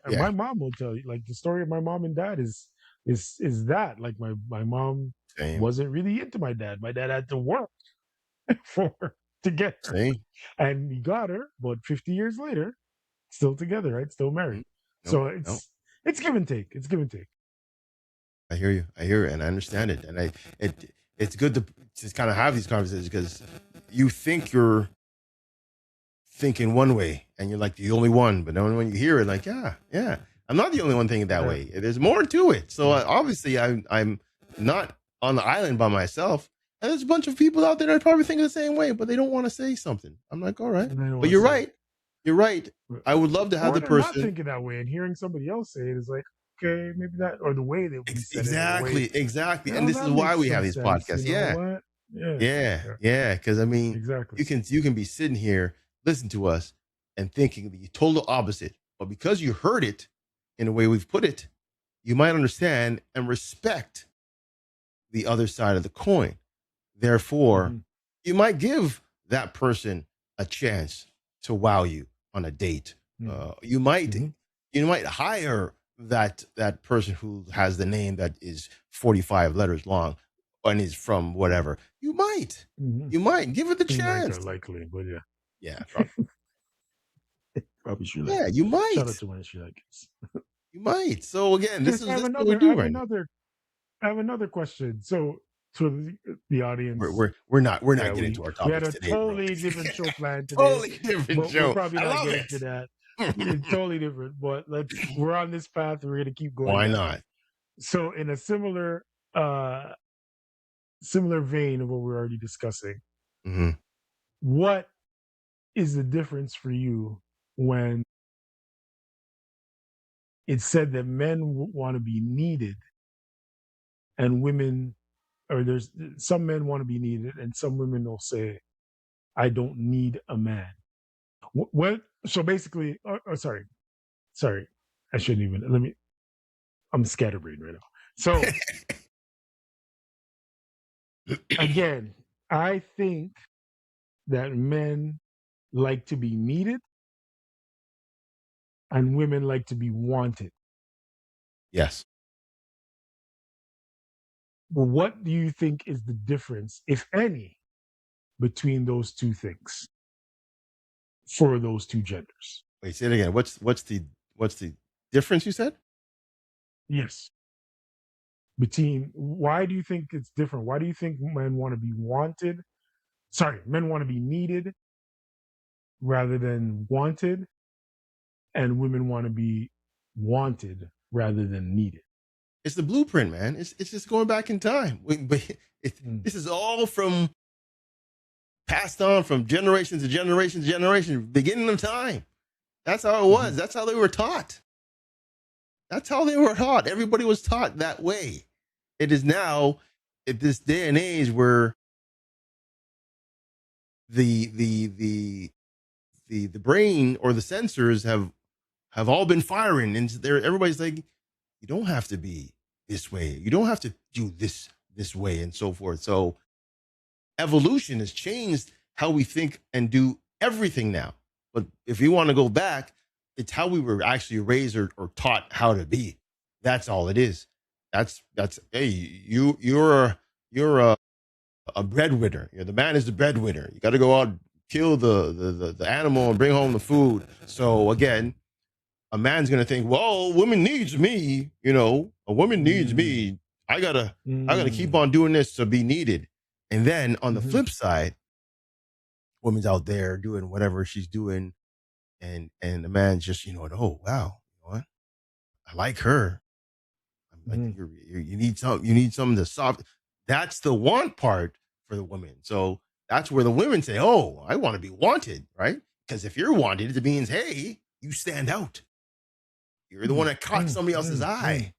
Speaker 2: Yeah.
Speaker 1: my mom will tell you, like, the story of my mom and dad is that, like, my mom
Speaker 2: Same.
Speaker 1: wasn't really into my dad. My dad had to work for to get her,
Speaker 2: Same.
Speaker 1: and he got her, but 50 years later, still together, right? Still married.
Speaker 2: Mm. No.
Speaker 1: So
Speaker 2: No.
Speaker 1: it's give and take. It's give and take.
Speaker 2: I hear you. I hear it, and I understand it. And it's good to just kind of have these conversations because you think you're thinking one way, and you're like the only one. But then when you hear it, like, yeah, yeah, I'm not the only one thinking that
Speaker 1: Yeah,
Speaker 2: way. There's more to it. So
Speaker 1: yeah.
Speaker 2: obviously, I'm not on the island by myself. And there's a bunch of people out there that probably think the same way, but they don't want to say something. I'm like, all right,
Speaker 1: And I don't
Speaker 2: but
Speaker 1: want to
Speaker 2: you're
Speaker 1: say it.
Speaker 2: right. You're right. I would love to have
Speaker 1: Or
Speaker 2: the
Speaker 1: they're not
Speaker 2: person.
Speaker 1: thinking that way, and hearing somebody else say it is like, okay, maybe that, or the way that we said it, or the way,
Speaker 2: Exactly, exactly.
Speaker 1: you
Speaker 2: And
Speaker 1: know,
Speaker 2: this is
Speaker 1: that
Speaker 2: why
Speaker 1: makes
Speaker 2: we
Speaker 1: some
Speaker 2: have these
Speaker 1: sense. You
Speaker 2: podcasts.
Speaker 1: know
Speaker 2: Yeah.
Speaker 1: what? Yeah,
Speaker 2: Yeah,
Speaker 1: yeah,
Speaker 2: yeah. Because I mean,
Speaker 1: exactly.
Speaker 2: you can be sitting here, listen to us, and thinking the total opposite. But because you heard it in the way we've put it, you might understand and respect the other side of the coin. Therefore,
Speaker 1: Hmm.
Speaker 2: you might give that person a chance to wow you on a date.
Speaker 1: Hmm.
Speaker 2: You might
Speaker 1: Hmm.
Speaker 2: hire that person who has the name that is 45 letters long and is from whatever.
Speaker 1: Hmm.
Speaker 2: You might give it the
Speaker 1: Seem like
Speaker 2: chance.
Speaker 1: likely, but yeah,
Speaker 2: Yeah, probably.
Speaker 1: probably Sri
Speaker 2: Yeah,
Speaker 1: Lankans.
Speaker 2: you
Speaker 1: Shout out
Speaker 2: might.
Speaker 1: to my Sri Lankans.
Speaker 2: You might. So again,
Speaker 1: Okay, so
Speaker 2: this is what we do right now.
Speaker 1: I have another question. So to the
Speaker 2: We're
Speaker 1: audience,
Speaker 2: we're we're not we're
Speaker 1: yeah,
Speaker 2: not getting to our
Speaker 1: we had
Speaker 2: topics
Speaker 1: a
Speaker 2: today, bro.
Speaker 1: totally different show planned today,
Speaker 2: Totally different
Speaker 1: but we're
Speaker 2: show.
Speaker 1: probably
Speaker 2: I
Speaker 1: not
Speaker 2: love
Speaker 1: getting to that. It's
Speaker 2: it.
Speaker 1: totally different, but we're on this path. We're gonna keep going
Speaker 2: Why
Speaker 1: down.
Speaker 2: not?
Speaker 1: So in a uh similar vein of what we're already discussing,
Speaker 2: Hmm.
Speaker 1: what is the difference for you when it's said that men want to be needed and women, or there's some men want to be needed and some women will say, I don't need a man. What? So basically, sorry, I shouldn't even. I'm scatterbrained right now. So again, I think that men like to be needed and women like to be wanted.
Speaker 2: Yes.
Speaker 1: Well, what do you think is the difference, if any, between those two things for those two genders?
Speaker 2: Wait, say it again. What's the difference you said?
Speaker 1: Yes. Between, why do you think it's different? Why do you think men want to be wanted? Sorry, men want to be needed rather than wanted, and women want to be wanted rather than needed.
Speaker 2: It's the blueprint, man. It's just going back in time.
Speaker 1: Mm.
Speaker 2: This is all from passed on from generation to generation to generation, beginning of time. That's how it was.
Speaker 1: Mhm.
Speaker 2: That's how they were taught. That's how they were taught. Everybody was taught that way. It is now at this day and age where the the the the brain or the sensors have all been firing, and there everybody's like, you don't have to be this way. You don't have to do this way, and so forth. So evolution has changed how we think and do everything now. But if you want to go back, it's how we were actually raised or taught how to be. That's all it is. That's hey, you're a breadwinner. The man is the breadwinner. You got to go out, kill the animal, and bring home the food. So again, a man's gonna think, well, a woman needs me, a woman needs me. I gotta keep on doing this to be needed. And then on the flip side, woman's out there doing whatever she's doing, and the man's just, oh wow, you know what? I like her. I'm like, you need something to soft. That's the want part for the women. So that's where the women say, oh, I want to be wanted, right? Because if you're wanted, it means, hey, you stand out. You're the one that caught somebody else's eye,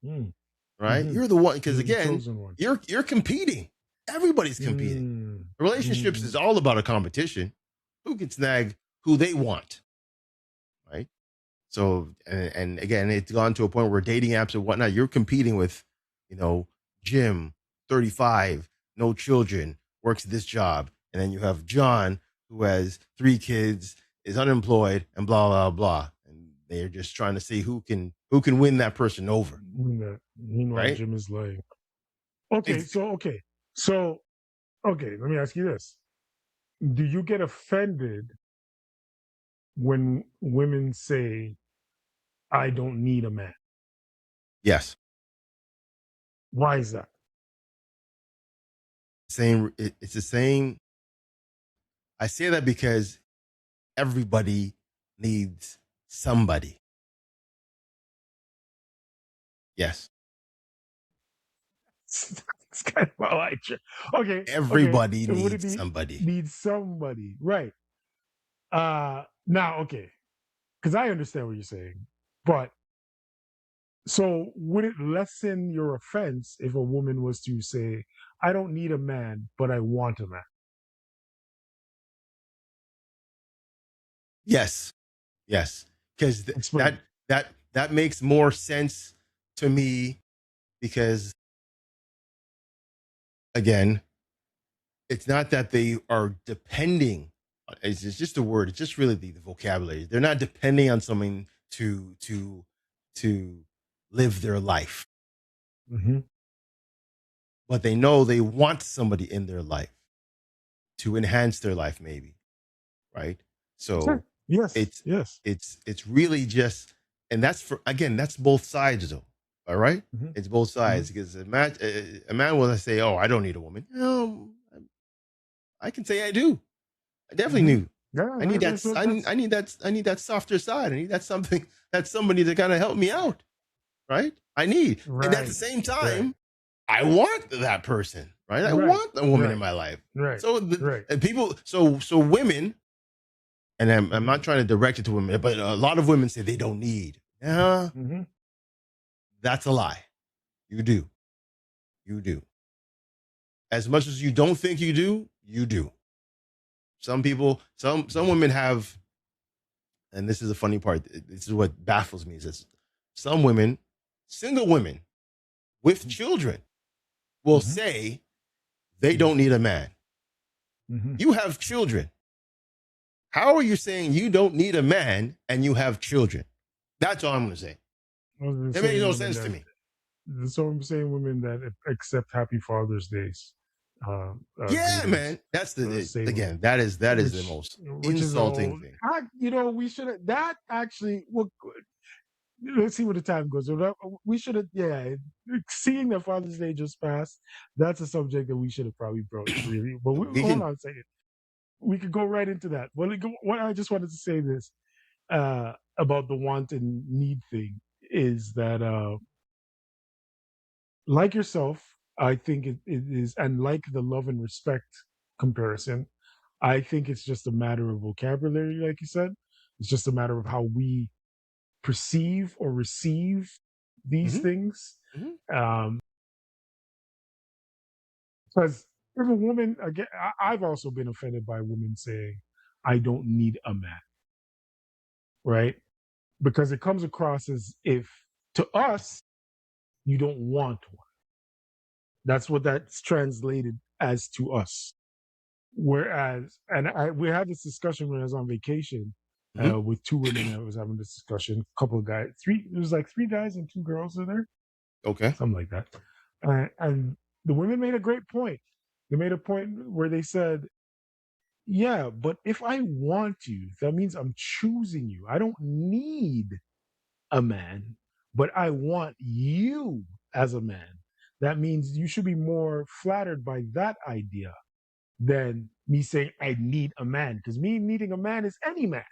Speaker 2: right? You're the one, because again, you're competing. Everybody's competing. Relationships is all about a competition. Who can snag who they want, right? So, and again, it's gone to a point where dating apps and whatnot, you're competing with, Jim, 35, no children, works at this job. And then you have John, who has 3 kids, is unemployed, and blah, blah, blah. And they're just trying to see who can win that person over.
Speaker 1: Meanwhile, right? Jim is like, okay, so, let me ask you this. Do you get offended when women say, I don't need a man?
Speaker 2: Yes.
Speaker 1: Why is that?
Speaker 2: It's the same. I say that because everybody needs somebody. Yes.
Speaker 1: It's kind of how I okay.
Speaker 2: Everybody needs somebody.
Speaker 1: Needs somebody. Right. Now, okay. Because I understand what you're saying. But so would it lessen your offense if a woman was to say, I don't need a man, but I want a man?
Speaker 2: Yes. Yes. Because that makes more sense to me, because again, it's not that they are depending. It's just a word. It's just really the vocabulary. They're not depending on someone to live their life. But they know they want somebody in their life to enhance their life, maybe. Right. So
Speaker 1: sure. Yes.
Speaker 2: It's really just, and that's both sides though. All right? It's both sides, because a man will say, oh, I don't need a woman. I can say I do. I definitely do.
Speaker 1: Yeah,
Speaker 2: I need that. I need that softer side. I need that somebody to kind of help me out. Right? I need. Right. And at the same time, I want that person. Right? I want a woman in my life.
Speaker 1: Right.
Speaker 2: So and people, so women, and I'm not trying to direct it to women, but a lot of women say they don't need. Yeah. That's a lie. You do. You do. As much as you don't think you do, you do. Some people, some women have, and this is the funny part, this is what baffles me, is that some women, single women with children, will say they don't need a man. You have children. How are you saying you don't need a man and you have children? That's all I'm going to say. It makes no sense to me.
Speaker 1: So I'm saying women that accept Happy Father's Days.
Speaker 2: Man, that's again. That is the most insulting thing.
Speaker 1: We should have that actually. Well, let's see where the time goes. We should have. Yeah, seeing that Father's Day just passed, that's a subject that we should have probably broached. Really, but hold on a second. We could go right into that. Well, what I just wanted to say this about the want and need thing is that, like yourself, I think it is, and like the love and respect comparison, I think it's just a matter of vocabulary, like you said. It's just a matter of how we perceive or receive these things. Because if a woman, again, I've also been offended by women saying, I don't need a man, right? Because it comes across as if, to us, you don't want one. That's what that's translated as to us. Whereas, and we had this discussion when I was on vacation with 2 women. I was having this discussion. A couple of guys, it was like 3 guys and 2 girls in there.
Speaker 2: Okay,
Speaker 1: something like that. And the women made a great point. They made a point where they said, "Yeah, but if I want you, that means I'm choosing you. I don't need a man, but I want you as a man. That means you should be more flattered by that idea than me saying I need a man. Because me needing a man is any man,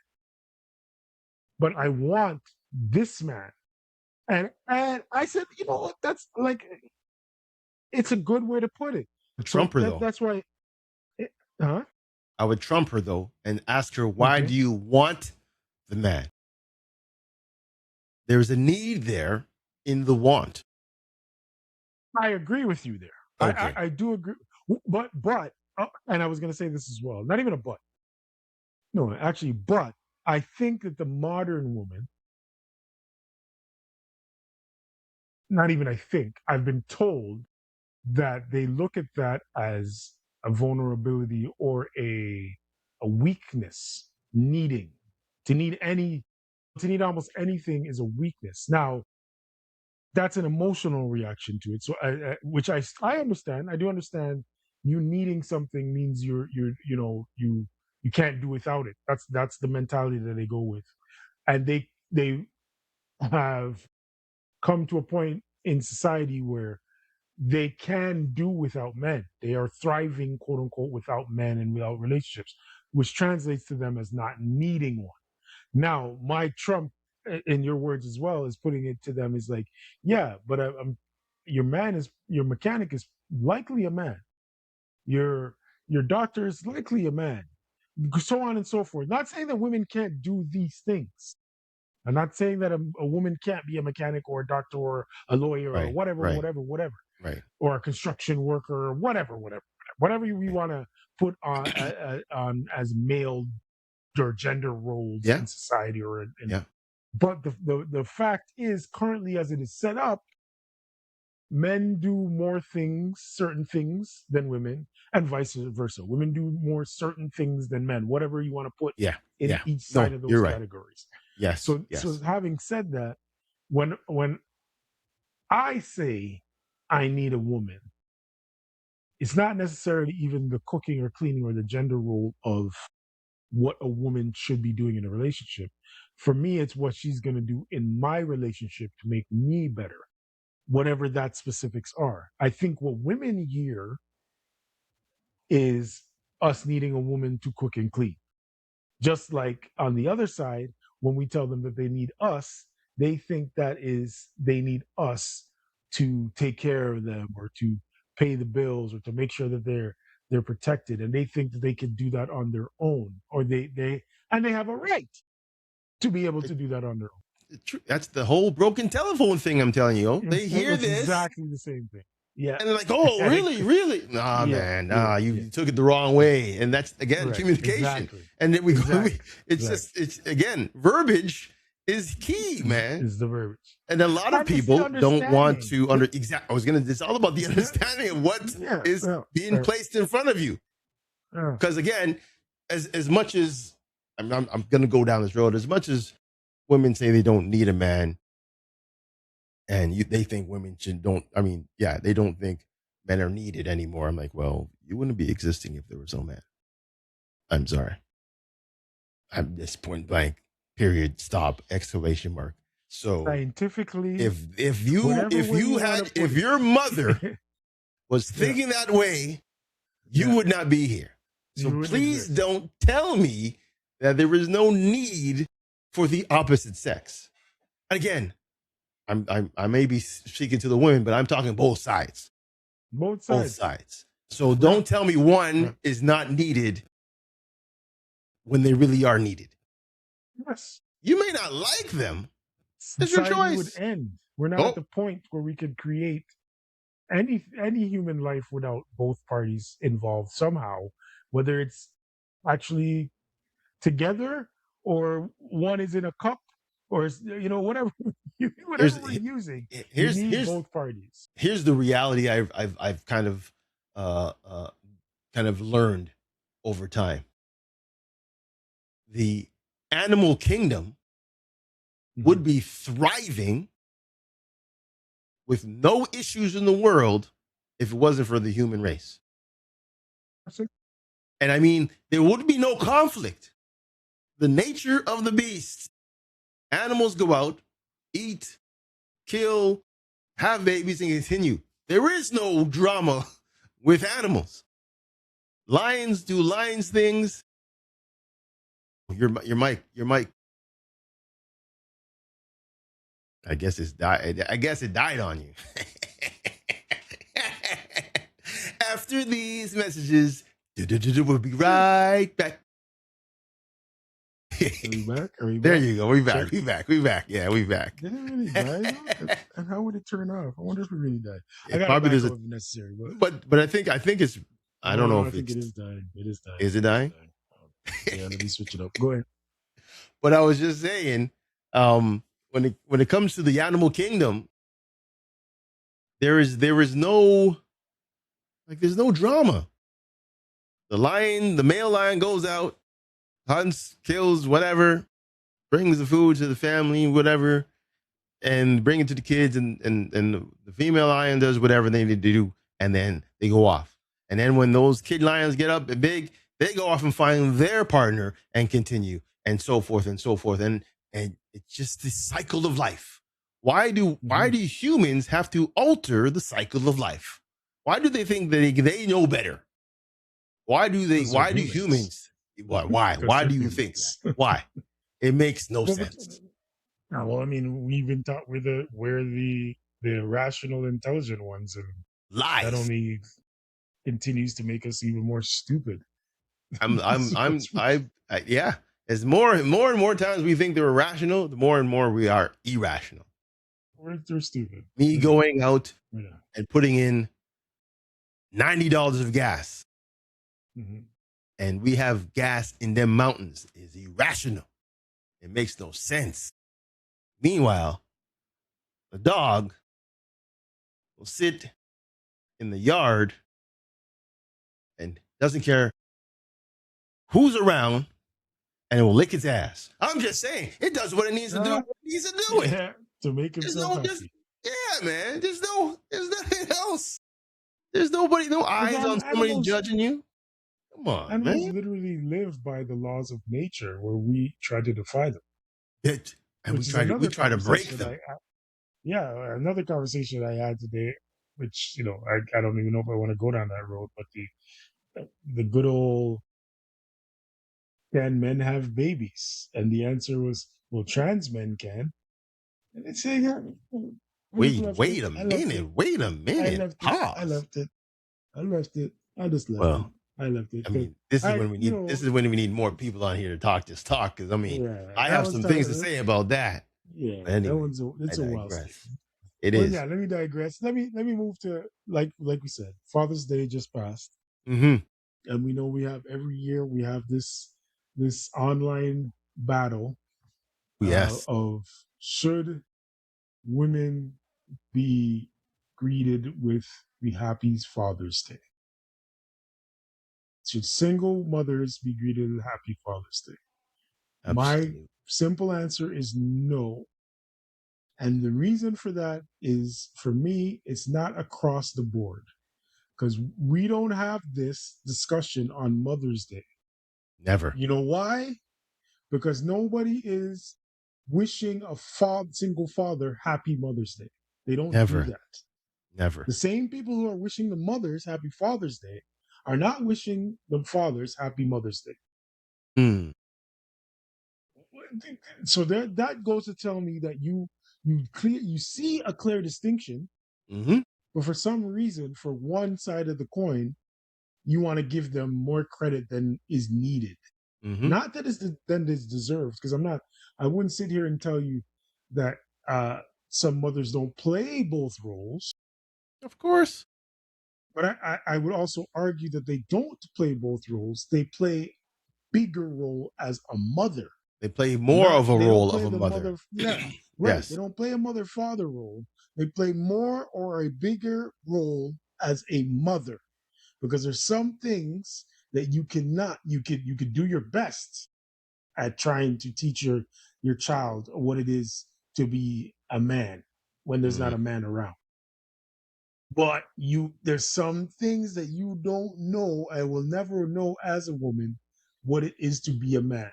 Speaker 1: but I want this man. And I said, you know what? That's like it's a good way to put it. So
Speaker 2: Trump her though.
Speaker 1: that's why. It, huh?
Speaker 2: I would trump her though and ask her, why
Speaker 1: Okay.
Speaker 2: do you want the man? There's a need there in the want.
Speaker 1: I agree with you there.
Speaker 2: Okay.
Speaker 1: I do agree, but and I was going to say this as well. Not even a but. No, actually, but I think that the modern woman, not even I think, I've been told that they look at that as a vulnerability or a weakness. Needing to need any to need almost anything is a weakness. Now that's an emotional reaction to it. So, which I understand. I do understand. You needing something means you can't do without it. That's the mentality that they go with, and they have come to a point in society where they can do without men. They are thriving, quote unquote, without men and without relationships, which translates to them as not needing one. Now, my Trump, in your words as well, is putting it to them is like, yeah, but your mechanic is likely a man. Your your doctor is likely a man. So on and so forth. Not saying that women can't do these things. I'm not saying that a woman can't be a mechanic or a doctor or a lawyer or
Speaker 2: Right.
Speaker 1: whatever,
Speaker 2: Right.
Speaker 1: whatever, whatever,
Speaker 2: Right.
Speaker 1: or a construction worker or whatever we
Speaker 2: Right.
Speaker 1: want to put on as male or gender roles
Speaker 2: Yeah.
Speaker 1: in society or in.
Speaker 2: Yeah.
Speaker 1: But the fact is, currently as it is set up, men do more things, certain things, than women, and vice versa. Women do more certain things than men, whatever you want to put
Speaker 2: Yeah.
Speaker 1: in
Speaker 2: Yeah.
Speaker 1: each side
Speaker 2: No,
Speaker 1: of those
Speaker 2: you're right.
Speaker 1: categories.
Speaker 2: Yes.
Speaker 1: So
Speaker 2: Yes.
Speaker 1: having said that, when I say I need a woman, it's not necessarily even the cooking or cleaning or the gender role of what a woman should be doing in a relationship. For me, it's what she's going to do in my relationship to make me better, whatever that specifics are. I think what women hear is us needing a woman to cook and clean. Just like on the other side, when we tell them that they need us, they think that is they need us to take care of them or to pay the bills or to make sure that they're protected, and they think that they can do that on their own, or they have a right to be able to do that on their
Speaker 2: That's the whole broken telephone thing I'm telling you.
Speaker 1: own.
Speaker 2: They hear
Speaker 1: It's
Speaker 2: this
Speaker 1: exactly the same thing. Yeah.
Speaker 2: and they're like, "Oh, really, really? Nah,
Speaker 1: Yeah,
Speaker 2: man,
Speaker 1: yeah,
Speaker 2: nah,
Speaker 1: yeah,
Speaker 2: you took it the wrong
Speaker 1: yeah.
Speaker 2: way." And that's again
Speaker 1: Correct.
Speaker 2: communication.
Speaker 1: Exactly.
Speaker 2: And then we go,
Speaker 1: Exactly.
Speaker 2: it's
Speaker 1: Exactly.
Speaker 2: just, it's again, verbiage is key, man.
Speaker 1: Is the verbiage.
Speaker 2: And a lot of
Speaker 1: And it's the
Speaker 2: people don't want
Speaker 1: understanding.
Speaker 2: to under exact. I was gonna. It's all about the understanding of what is being placed in front of you. Because again, as much as I'm gonna go down this road, as much as women say they don't need a man, and they think women don't. I mean, yeah, they don't think men are needed anymore. I'm like, well, you wouldn't be existing if there was no man. I'm sorry. I'm just point blank. Period. Stop. Exclamation mark. So
Speaker 1: Scientifically,
Speaker 2: if you
Speaker 1: whatever way you
Speaker 2: had
Speaker 1: want to put
Speaker 2: if
Speaker 1: it.
Speaker 2: your mother was thinking that way, you would not be here. So please don't tell me that there is no need for the opposite sex. Again, I may be speaking to the women, but I'm talking both sides.
Speaker 1: Both
Speaker 2: Both
Speaker 1: sides.
Speaker 2: sides. So don't tell me one is not needed when they really are needed.
Speaker 1: Yes.
Speaker 2: You may not like them. It's your
Speaker 1: Society would
Speaker 2: choice.
Speaker 1: end. We're not at the point where we could create any human life without both parties involved somehow, whether it's actually together or one is in a cup or whatever whatever we're using. You need both parties.
Speaker 2: Here's the reality I've kind of learned over time. The animal kingdom would be thriving with no issues in the world if it wasn't for the human race. And I mean, there would be no conflict. The nature of the beast. Animals go out, eat, kill, have babies, and continue. There is no drama with animals. Lions do lions things. Your mic. I guess it's died. I guess it died on you. After these messages, we'll be right back.
Speaker 1: Are we back? Are we
Speaker 2: There
Speaker 1: back?
Speaker 2: you go. We back.
Speaker 1: Check.
Speaker 2: We back. We back. Yeah, we back.
Speaker 1: Did it really die though? And how would it turn off? I wonder if it really died. I
Speaker 2: It
Speaker 1: gotta
Speaker 2: probably
Speaker 1: back
Speaker 2: does
Speaker 1: up
Speaker 2: it,
Speaker 1: if necessary, but
Speaker 2: but I think it's. I
Speaker 1: no,
Speaker 2: don't know
Speaker 1: no, I
Speaker 2: if
Speaker 1: think it
Speaker 2: it's.
Speaker 1: is dying. It is dying.
Speaker 2: Is it
Speaker 1: It is
Speaker 2: dying?
Speaker 1: dying. Yeah, let me switch it up. Go ahead.
Speaker 2: But I was just saying, when it comes to the animal kingdom, there is no, like, there's no drama. The male lion goes out, hunts, kills, whatever, brings the food to the family, whatever, and bring it to the kids, and the female lion does whatever they need to do, and then they go off. And then when those kid lions get up and big, they go off and find their partner and continue, and so forth and so forth. And it's just the cycle of life. Why do humans have to alter the cycle of life? Why do they think that they know better?
Speaker 1: Because they're
Speaker 2: Why do
Speaker 1: humans.
Speaker 2: humans? Why?
Speaker 1: Because
Speaker 2: Why
Speaker 1: they're
Speaker 2: do you think
Speaker 1: humans.
Speaker 2: that? Why? It makes no
Speaker 1: Well, but
Speaker 2: sense.
Speaker 1: well, I mean, we've been taught we're the rational, intelligent ones, and that
Speaker 2: Lies.
Speaker 1: only continues to make us even more stupid.
Speaker 2: I'm I'm
Speaker 1: So
Speaker 2: I'm I yeah. As more and more times we think they're irrational, the more and more we are irrational.
Speaker 1: we're stupid.
Speaker 2: Me going out
Speaker 1: Yeah.
Speaker 2: and putting in $90 of gas,
Speaker 1: Mhm.
Speaker 2: and we have gas in them mountains, is irrational. It makes no sense. Meanwhile, the dog will sit in the yard and doesn't care who's around, and it will lick its ass. I'm just saying, it does what it needs to do. What it needs to do it.
Speaker 1: Yeah, to make
Speaker 2: There's
Speaker 1: himself
Speaker 2: no, just
Speaker 1: happy.
Speaker 2: yeah, man. There's nothing else. There's nobody, no
Speaker 1: Because
Speaker 2: eyes on somebody
Speaker 1: animals,
Speaker 2: judging you. Come on,
Speaker 1: animals
Speaker 2: man.
Speaker 1: literally live by the laws of nature, where we try to defy them.
Speaker 2: It, and we
Speaker 1: Which is
Speaker 2: try to we
Speaker 1: another
Speaker 2: try to break
Speaker 1: conversation
Speaker 2: them.
Speaker 1: yeah, another conversation I had today. Which I don't even know if I want to go down that road, but the good old, can men have babies? And the answer was, well, trans men can. And it's saying, I just left it.
Speaker 2: Wait a
Speaker 1: I left it.
Speaker 2: minute. Wait a
Speaker 1: I
Speaker 2: minute.
Speaker 1: left it. I
Speaker 2: Pause.
Speaker 1: left it. I left it. I just left it.
Speaker 2: Well,
Speaker 1: I left it
Speaker 2: I
Speaker 1: because
Speaker 2: mean, this is
Speaker 1: I,
Speaker 2: when we need more people on here to talk this talk. Because I mean,
Speaker 1: yeah,
Speaker 2: I
Speaker 1: I
Speaker 2: have
Speaker 1: was
Speaker 2: some things to
Speaker 1: talking.
Speaker 2: say about that.
Speaker 1: Yeah,
Speaker 2: But
Speaker 1: that
Speaker 2: anyway,
Speaker 1: one's
Speaker 2: I
Speaker 1: it's a wild
Speaker 2: digress.
Speaker 1: statement.
Speaker 2: It
Speaker 1: Well,
Speaker 2: is.
Speaker 1: yeah, let me digress. Let me move to, like we said, Father's Day just passed,
Speaker 2: Mm-hmm.
Speaker 1: and we know we have every year we have this online battle
Speaker 2: Yes.
Speaker 1: of, should women be greeted with the Happy Father's Day? Should single mothers be greeted with Happy Father's Day? My
Speaker 2: Absolutely.
Speaker 1: simple answer is no. And the reason for that is, for me, it's not across the board, because we don't have this discussion on Mother's Day.
Speaker 2: Never.
Speaker 1: You know why? Because nobody is wishing a single father Happy Mother's Day. They don't do
Speaker 2: Never.
Speaker 1: that.
Speaker 2: Never.
Speaker 1: The same people who are wishing the mothers Happy Father's Day are not wishing the fathers Happy Mother's Day.
Speaker 2: Hmm.
Speaker 1: So that goes to tell me that you see a clear distinction,
Speaker 2: Mm-hmm.
Speaker 1: but for some reason, for one side of the coin, you want to give them more credit than is needed.
Speaker 2: Mm-hmm.
Speaker 1: Not that than is deserved, because I wouldn't sit here and tell you that some mothers don't play both roles,
Speaker 2: Of course.
Speaker 1: but I would also argue that they don't play both roles. They play bigger role as a mother.
Speaker 2: They play more of a
Speaker 1: They don't
Speaker 2: role of
Speaker 1: play
Speaker 2: a
Speaker 1: the
Speaker 2: mother.
Speaker 1: mother. Yeah, right. They
Speaker 2: Yes.
Speaker 1: don't play a mother father role. They play more or a bigger role as a mother, because there's some things that you could do your best at trying to teach your child what it is to be a man when there's not
Speaker 2: Mm-hmm.
Speaker 1: a man around. But there's some things that you don't know and will never know as a woman what it is to be a man.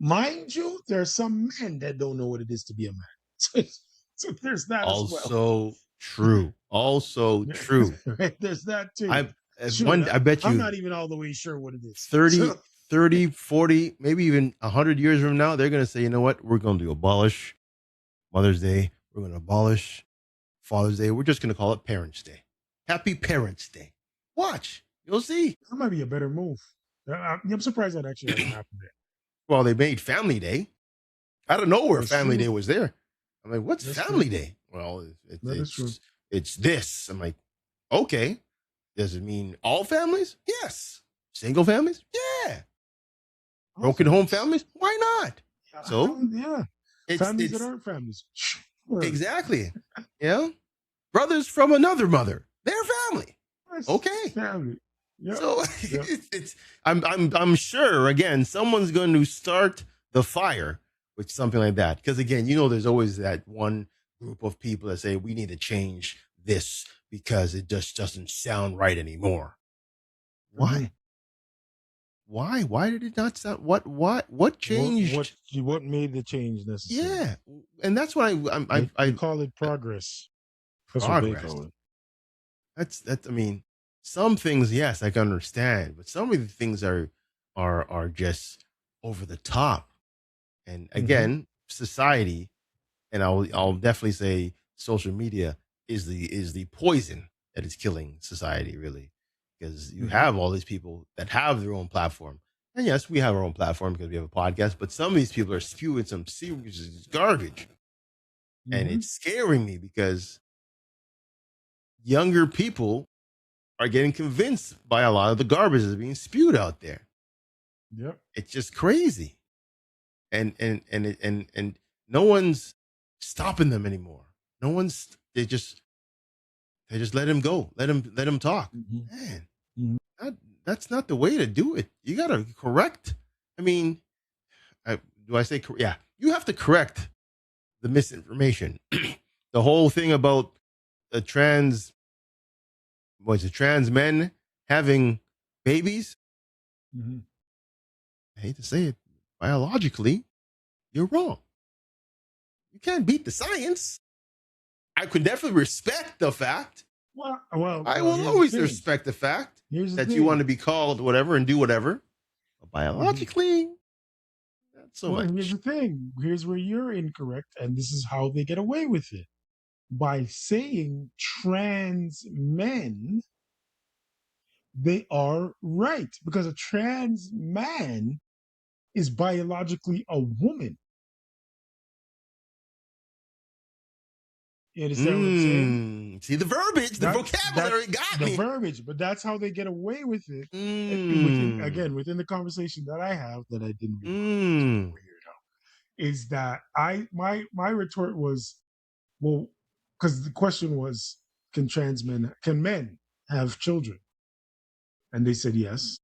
Speaker 1: Mind you, there are some men that don't know what it is to be a man. So there's that as well.
Speaker 2: Also true. Also true.
Speaker 1: Right? There's that too.
Speaker 2: I
Speaker 1: Sure,
Speaker 2: I bet
Speaker 1: I'm
Speaker 2: you
Speaker 1: not even all the way sure what it is.
Speaker 2: 30,
Speaker 1: So
Speaker 2: 30, 40, maybe even 100 years from now, they're going to say, you know what? We're going to abolish Mother's Day. We're going to abolish Father's Day. We're just going to call it Parents' Day. Happy Parents' Day. Watch. You'll see.
Speaker 1: that might be a better move. I'm surprised that actually hasn't happened yet.
Speaker 2: Well, they made Family Day. Out of nowhere,
Speaker 1: That's
Speaker 2: Family
Speaker 1: true.
Speaker 2: Day was there. I'm like, what's
Speaker 1: That's
Speaker 2: Family
Speaker 1: true.
Speaker 2: Day? Well,
Speaker 1: That is true.
Speaker 2: it's this. I'm like, okay. Does it mean all families? Yes. Single families? Yeah. Broken home families? Why not? So
Speaker 1: Yeah.
Speaker 2: it's
Speaker 1: Families that aren't families. Sure.
Speaker 2: exactly. Yeah. Brothers from another mother. They're family.
Speaker 1: That's
Speaker 2: Okay.
Speaker 1: family. Yep.
Speaker 2: So
Speaker 1: Yep.
Speaker 2: I'm sure again someone's going to start the fire with something like that, because again, you know, there's always that one group of people that say we need to change this because it just doesn't sound right anymore. Why?
Speaker 1: Mhm.
Speaker 2: Why did it not sound? What changed?
Speaker 1: What made the change necessary?
Speaker 2: Yeah, and that's what
Speaker 1: They call it progress. That's what they
Speaker 2: progress.
Speaker 1: call it.
Speaker 2: That's I mean, some things, yes, I can understand, but some of the things are just over the top. And again, society, and I'll definitely say social media is the poison that is killing society, really, because you have all these people that have their own platform. And yes, we have our own platform because we have a podcast, but some of these people are spewing some serious garbage. And it's scaring me because younger people are getting convinced by a lot of the garbage that's being spewed out there.
Speaker 1: Yep.
Speaker 2: It's just crazy. And no one's stopping them anymore. No one's they just let him go. Let him talk. Man, that's not the way to do it. You gotta correct. I mean, do I say yeah? You have to correct the misinformation. The whole thing about the trans men having babies. I hate to say it, biologically, you're wrong. You can't beat the science. I could definitely respect the fact. I will always respect the fact that you want to be called whatever and do whatever. But biologically, not so much.
Speaker 1: Here's the thing. Here's where you're incorrect, and this is how they get away with it. By saying trans men, they are right, because a trans man is biologically a woman. You understand what I'm saying?
Speaker 2: See the verbiage, the vocabulary got me.
Speaker 1: The verbiage, but that's how they get away with it. Within the conversation that I have, that I didn't really is that my retort was, well, because the question was, can men have children? And they said yes,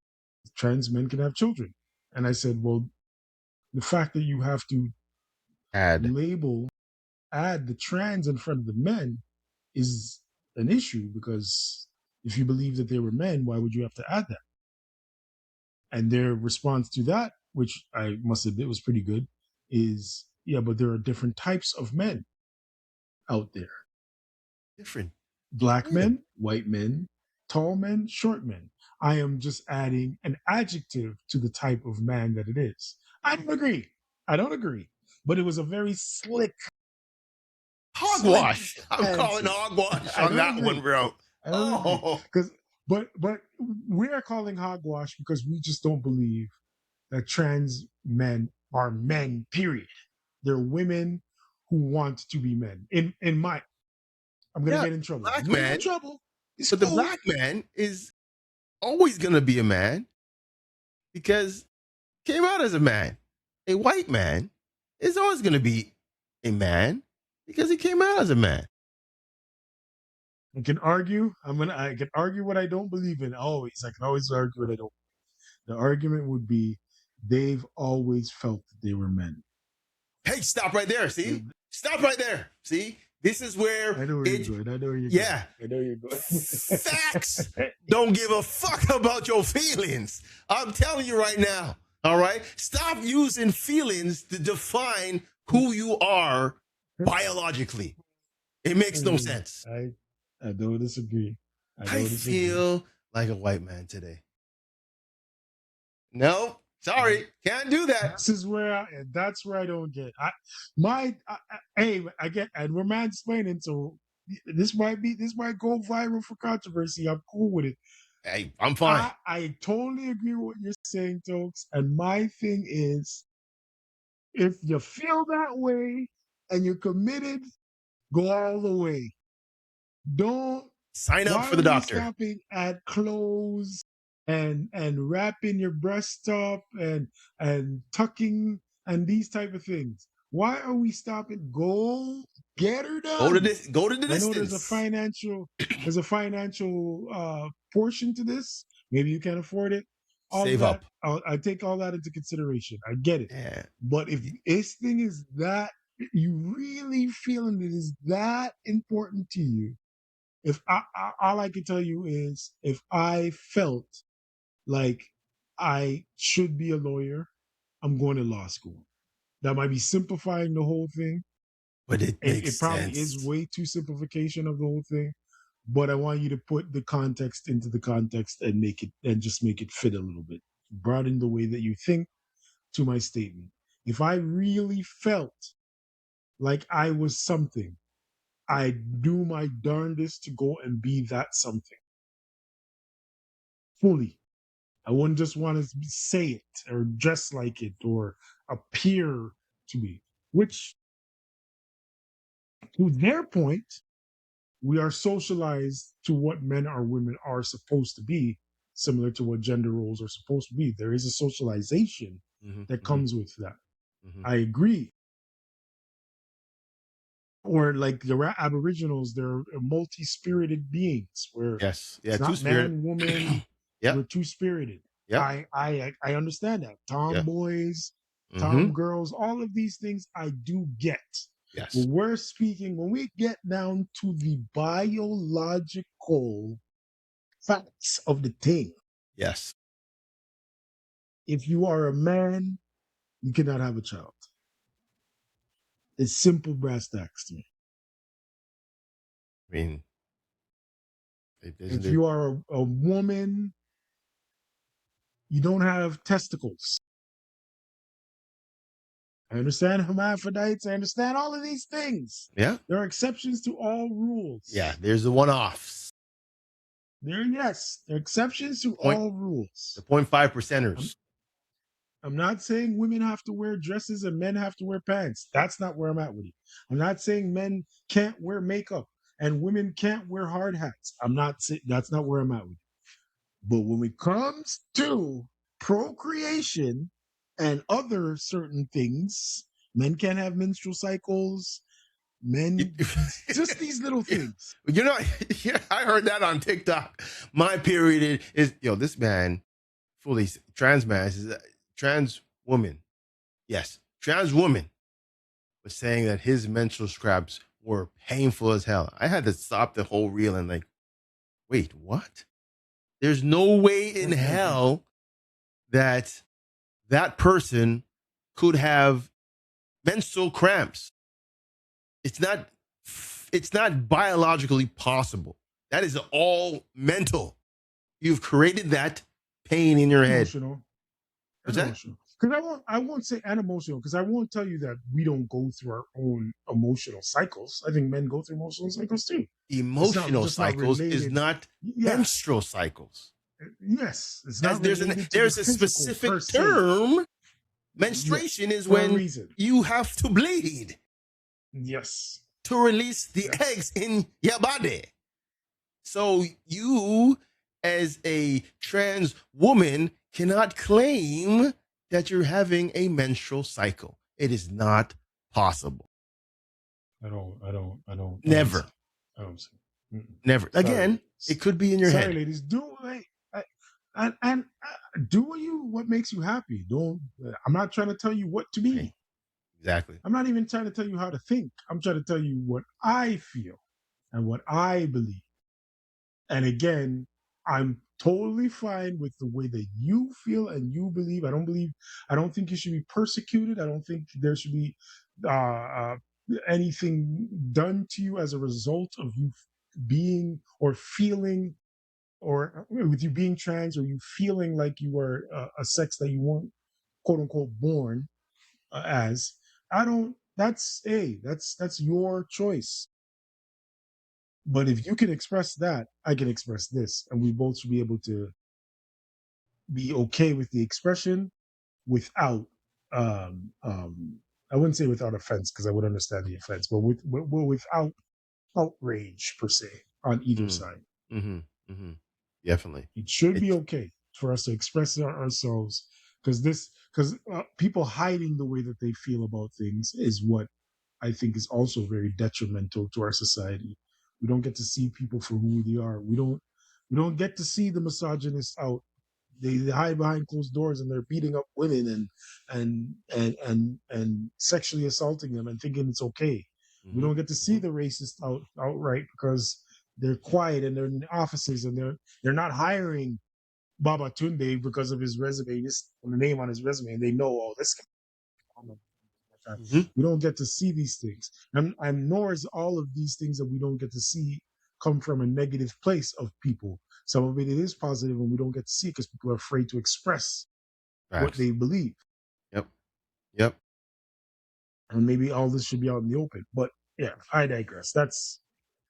Speaker 1: trans men can have children. And I said, well, the fact that you have to add the trans in front of the men is an issue, because if you believe that they were men, why would you have to add that? And their response to that, which I must admit was pretty good, is, yeah, but there are different types of men out there.
Speaker 2: Different.
Speaker 1: Black men, white men, tall men, short men. I am just adding an adjective to the type of man that it is. I don't agree. But it was a very slick
Speaker 2: hogwash. I'm calling hogwash on that one, bro.
Speaker 1: But we are calling hogwash because we just don't believe that trans men are men, period. They're women who want to be men. I'm gonna get in trouble.
Speaker 2: Black man,
Speaker 1: in trouble.
Speaker 2: But the black man is always gonna be a man because he came out as a man. A white man is always gonna be a man because he came out as a man.
Speaker 1: I can argue. I can argue what I don't believe in. I can always argue what I don't. The argument would be they've always felt that they were men.
Speaker 2: Hey, stop right there. See? Stop right there. See? This is where
Speaker 1: I know where you're going. I know you're going.
Speaker 2: Facts don't give a fuck about your feelings. I'm telling you right now. All right? Stop using feelings to define who you are biologically. It makes no sense.
Speaker 1: I don't disagree. I
Speaker 2: I
Speaker 1: don't disagree.
Speaker 2: feel like a white man today. No, sorry, can't do that.
Speaker 1: That's where I don't get. Hey, I get, and we're mansplaining, so this might go viral for controversy. I'm cool with it.
Speaker 2: Hey, I'm fine.
Speaker 1: I totally agree with what you're saying, Tokes. And my thing is, if you feel that way and you're committed, go all the way. Don't.
Speaker 2: Sign up
Speaker 1: Why
Speaker 2: for
Speaker 1: are
Speaker 2: the
Speaker 1: we
Speaker 2: doctor.
Speaker 1: stopping at clothes and wrapping your breast up and tucking and these type of things? Why are we stopping? Go get her done.
Speaker 2: Go to the
Speaker 1: I know
Speaker 2: distance.
Speaker 1: there's a financial portion to this. Maybe you can't afford it. All of
Speaker 2: Save
Speaker 1: that,
Speaker 2: up.
Speaker 1: I take all that into consideration. I get it.
Speaker 2: Yeah.
Speaker 1: But if this thing is that you really feeling it is that important to you, if all I can tell you is if I felt like I should be a lawyer, I'm going to law school. That might be simplifying the whole thing.
Speaker 2: But it
Speaker 1: It
Speaker 2: makes
Speaker 1: probably is
Speaker 2: sense.
Speaker 1: way too simplification of the whole thing. But I want you to put the context into the context and just make it fit a little bit. Broaden the way that you think to my statement. If I really felt like I was something, I do my darndest to go and be that something fully. I wouldn't just want to say it or dress like it or appear to be, which to their point, we are socialized to what men or women are supposed to be, similar to what gender roles are supposed to be. There is a socialization
Speaker 2: Mm-hmm,
Speaker 1: that
Speaker 2: mm-hmm,
Speaker 1: comes with that.
Speaker 2: mm-hmm.
Speaker 1: I agree. Or like the Aboriginals, they're multi-spirited beings where
Speaker 2: Yes. Yeah.
Speaker 1: it's
Speaker 2: Two
Speaker 1: not
Speaker 2: spirit.
Speaker 1: man, woman.
Speaker 2: Yep.
Speaker 1: We're two-spirited.
Speaker 2: Yep.
Speaker 1: I understand that.
Speaker 2: Yeah.
Speaker 1: Tomboys,
Speaker 2: Mm-hmm.
Speaker 1: tom girls, all of these things I do get.
Speaker 2: Yes.
Speaker 1: But we're speaking when we get down to the biological facts of the thing.
Speaker 2: Yes.
Speaker 1: If you are a man, you cannot have a child. It's simple brass tacks to me.
Speaker 2: I mean, isn't
Speaker 1: If
Speaker 2: it?
Speaker 1: you are a woman, you don't have testicles. I understand hermaphrodites. I understand all of these things.
Speaker 2: Yeah.
Speaker 1: There are exceptions to all
Speaker 2: Yeah.
Speaker 1: rules.
Speaker 2: There's the one offs.
Speaker 1: There are exceptions to
Speaker 2: Point
Speaker 1: all
Speaker 2: the
Speaker 1: rules.
Speaker 2: 0.5
Speaker 1: I'm,
Speaker 2: percenters.
Speaker 1: I'm not saying women have to wear dresses and men have to wear pants. That's not where I'm at with you. I'm not saying men can't wear makeup and women can't wear hard hats. I'm not saying that's not where I'm at with you. But when it comes to procreation and other certain things, men can't have menstrual cycles. Men, just these little things.
Speaker 2: You know, yeah, I heard that on TikTok. My period is this man, fully trans man, is a trans woman. Yes, trans woman was saying that his menstrual scraps were painful as hell. I had to stop the whole reel and like, wait, what? There's no way in hell that that person could have menstrual cramps. It's not it's not biologically possible. That is all mental. You've created that pain in your head.
Speaker 1: Emotional.
Speaker 2: What's that?
Speaker 1: Emotional. Because I won't say unemotional, because I won't tell you that we don't go through our own emotional cycles. I think men go through emotional cycles too. It's not
Speaker 2: Emotional
Speaker 1: just not
Speaker 2: cycles is
Speaker 1: related.
Speaker 2: not
Speaker 1: Yeah.
Speaker 2: menstrual cycles.
Speaker 1: Yes. It's
Speaker 2: As
Speaker 1: not related to the
Speaker 2: there's a
Speaker 1: physical per
Speaker 2: specific
Speaker 1: se.
Speaker 2: term.
Speaker 1: Yes.
Speaker 2: Menstruation is
Speaker 1: For a
Speaker 2: when
Speaker 1: reason.
Speaker 2: you have to bleed
Speaker 1: Yes.
Speaker 2: to release the
Speaker 1: Yes.
Speaker 2: eggs in your body. So you, as a trans woman, cannot claim that you're having a menstrual cycle. It is not possible.
Speaker 1: I don't
Speaker 2: Never.
Speaker 1: see. I don't see. Mm-mm.
Speaker 2: Never.
Speaker 1: Sorry,
Speaker 2: Again, it
Speaker 1: ladies.
Speaker 2: could be in your
Speaker 1: Sorry,
Speaker 2: head.
Speaker 1: ladies. Do like and do you what makes you happy. Don't. I'm not trying to tell you what to
Speaker 2: Right.
Speaker 1: be.
Speaker 2: Exactly.
Speaker 1: I'm not even trying to tell you how to think. I'm trying to tell you what I feel and what I believe. And again, I'm totally fine with the way that you feel and you believe. I don't think you should be persecuted. I don't think there should be uh, anything done to you as a result of you being or feeling, or with you being trans, or you feeling like you are a sex that you weren't, quote unquote, born as. I don't. That's your choice. But if you can express that, I can express this, and we both should be able to be okay with the expression without I wouldn't say without offense, because I would understand the offense, but without outrage per se on either
Speaker 2: Mm.
Speaker 1: side.
Speaker 2: Mm-hmm. Mm-hmm. Definitely.
Speaker 1: It should be
Speaker 2: It's
Speaker 1: okay for us to express ourselves, because people hiding the way that they feel about things is what I think is also very detrimental to our society. We don't get to see people for who they are. We don't get to see the misogynists out. They hide behind closed doors and they're beating up women and sexually assaulting them and thinking it's okay. We
Speaker 2: mm-hmm.
Speaker 1: don't get to see
Speaker 2: Mm-hmm.
Speaker 1: the racists outright because they're quiet and they're in offices and they're not hiring Baba Tunde because of his resume, just the name on his resume, and they know, oh, this guy.
Speaker 2: Mm-hmm.
Speaker 1: We don't get to see these things, and nor is all of these things that we don't get to see come from a negative place of people. Some of it is positive, and we don't get to see it because people are afraid to express what
Speaker 2: Facts.
Speaker 1: they believe.
Speaker 2: Yep. Yep.
Speaker 1: And maybe all this should be out in the open. But yeah, I digress. That's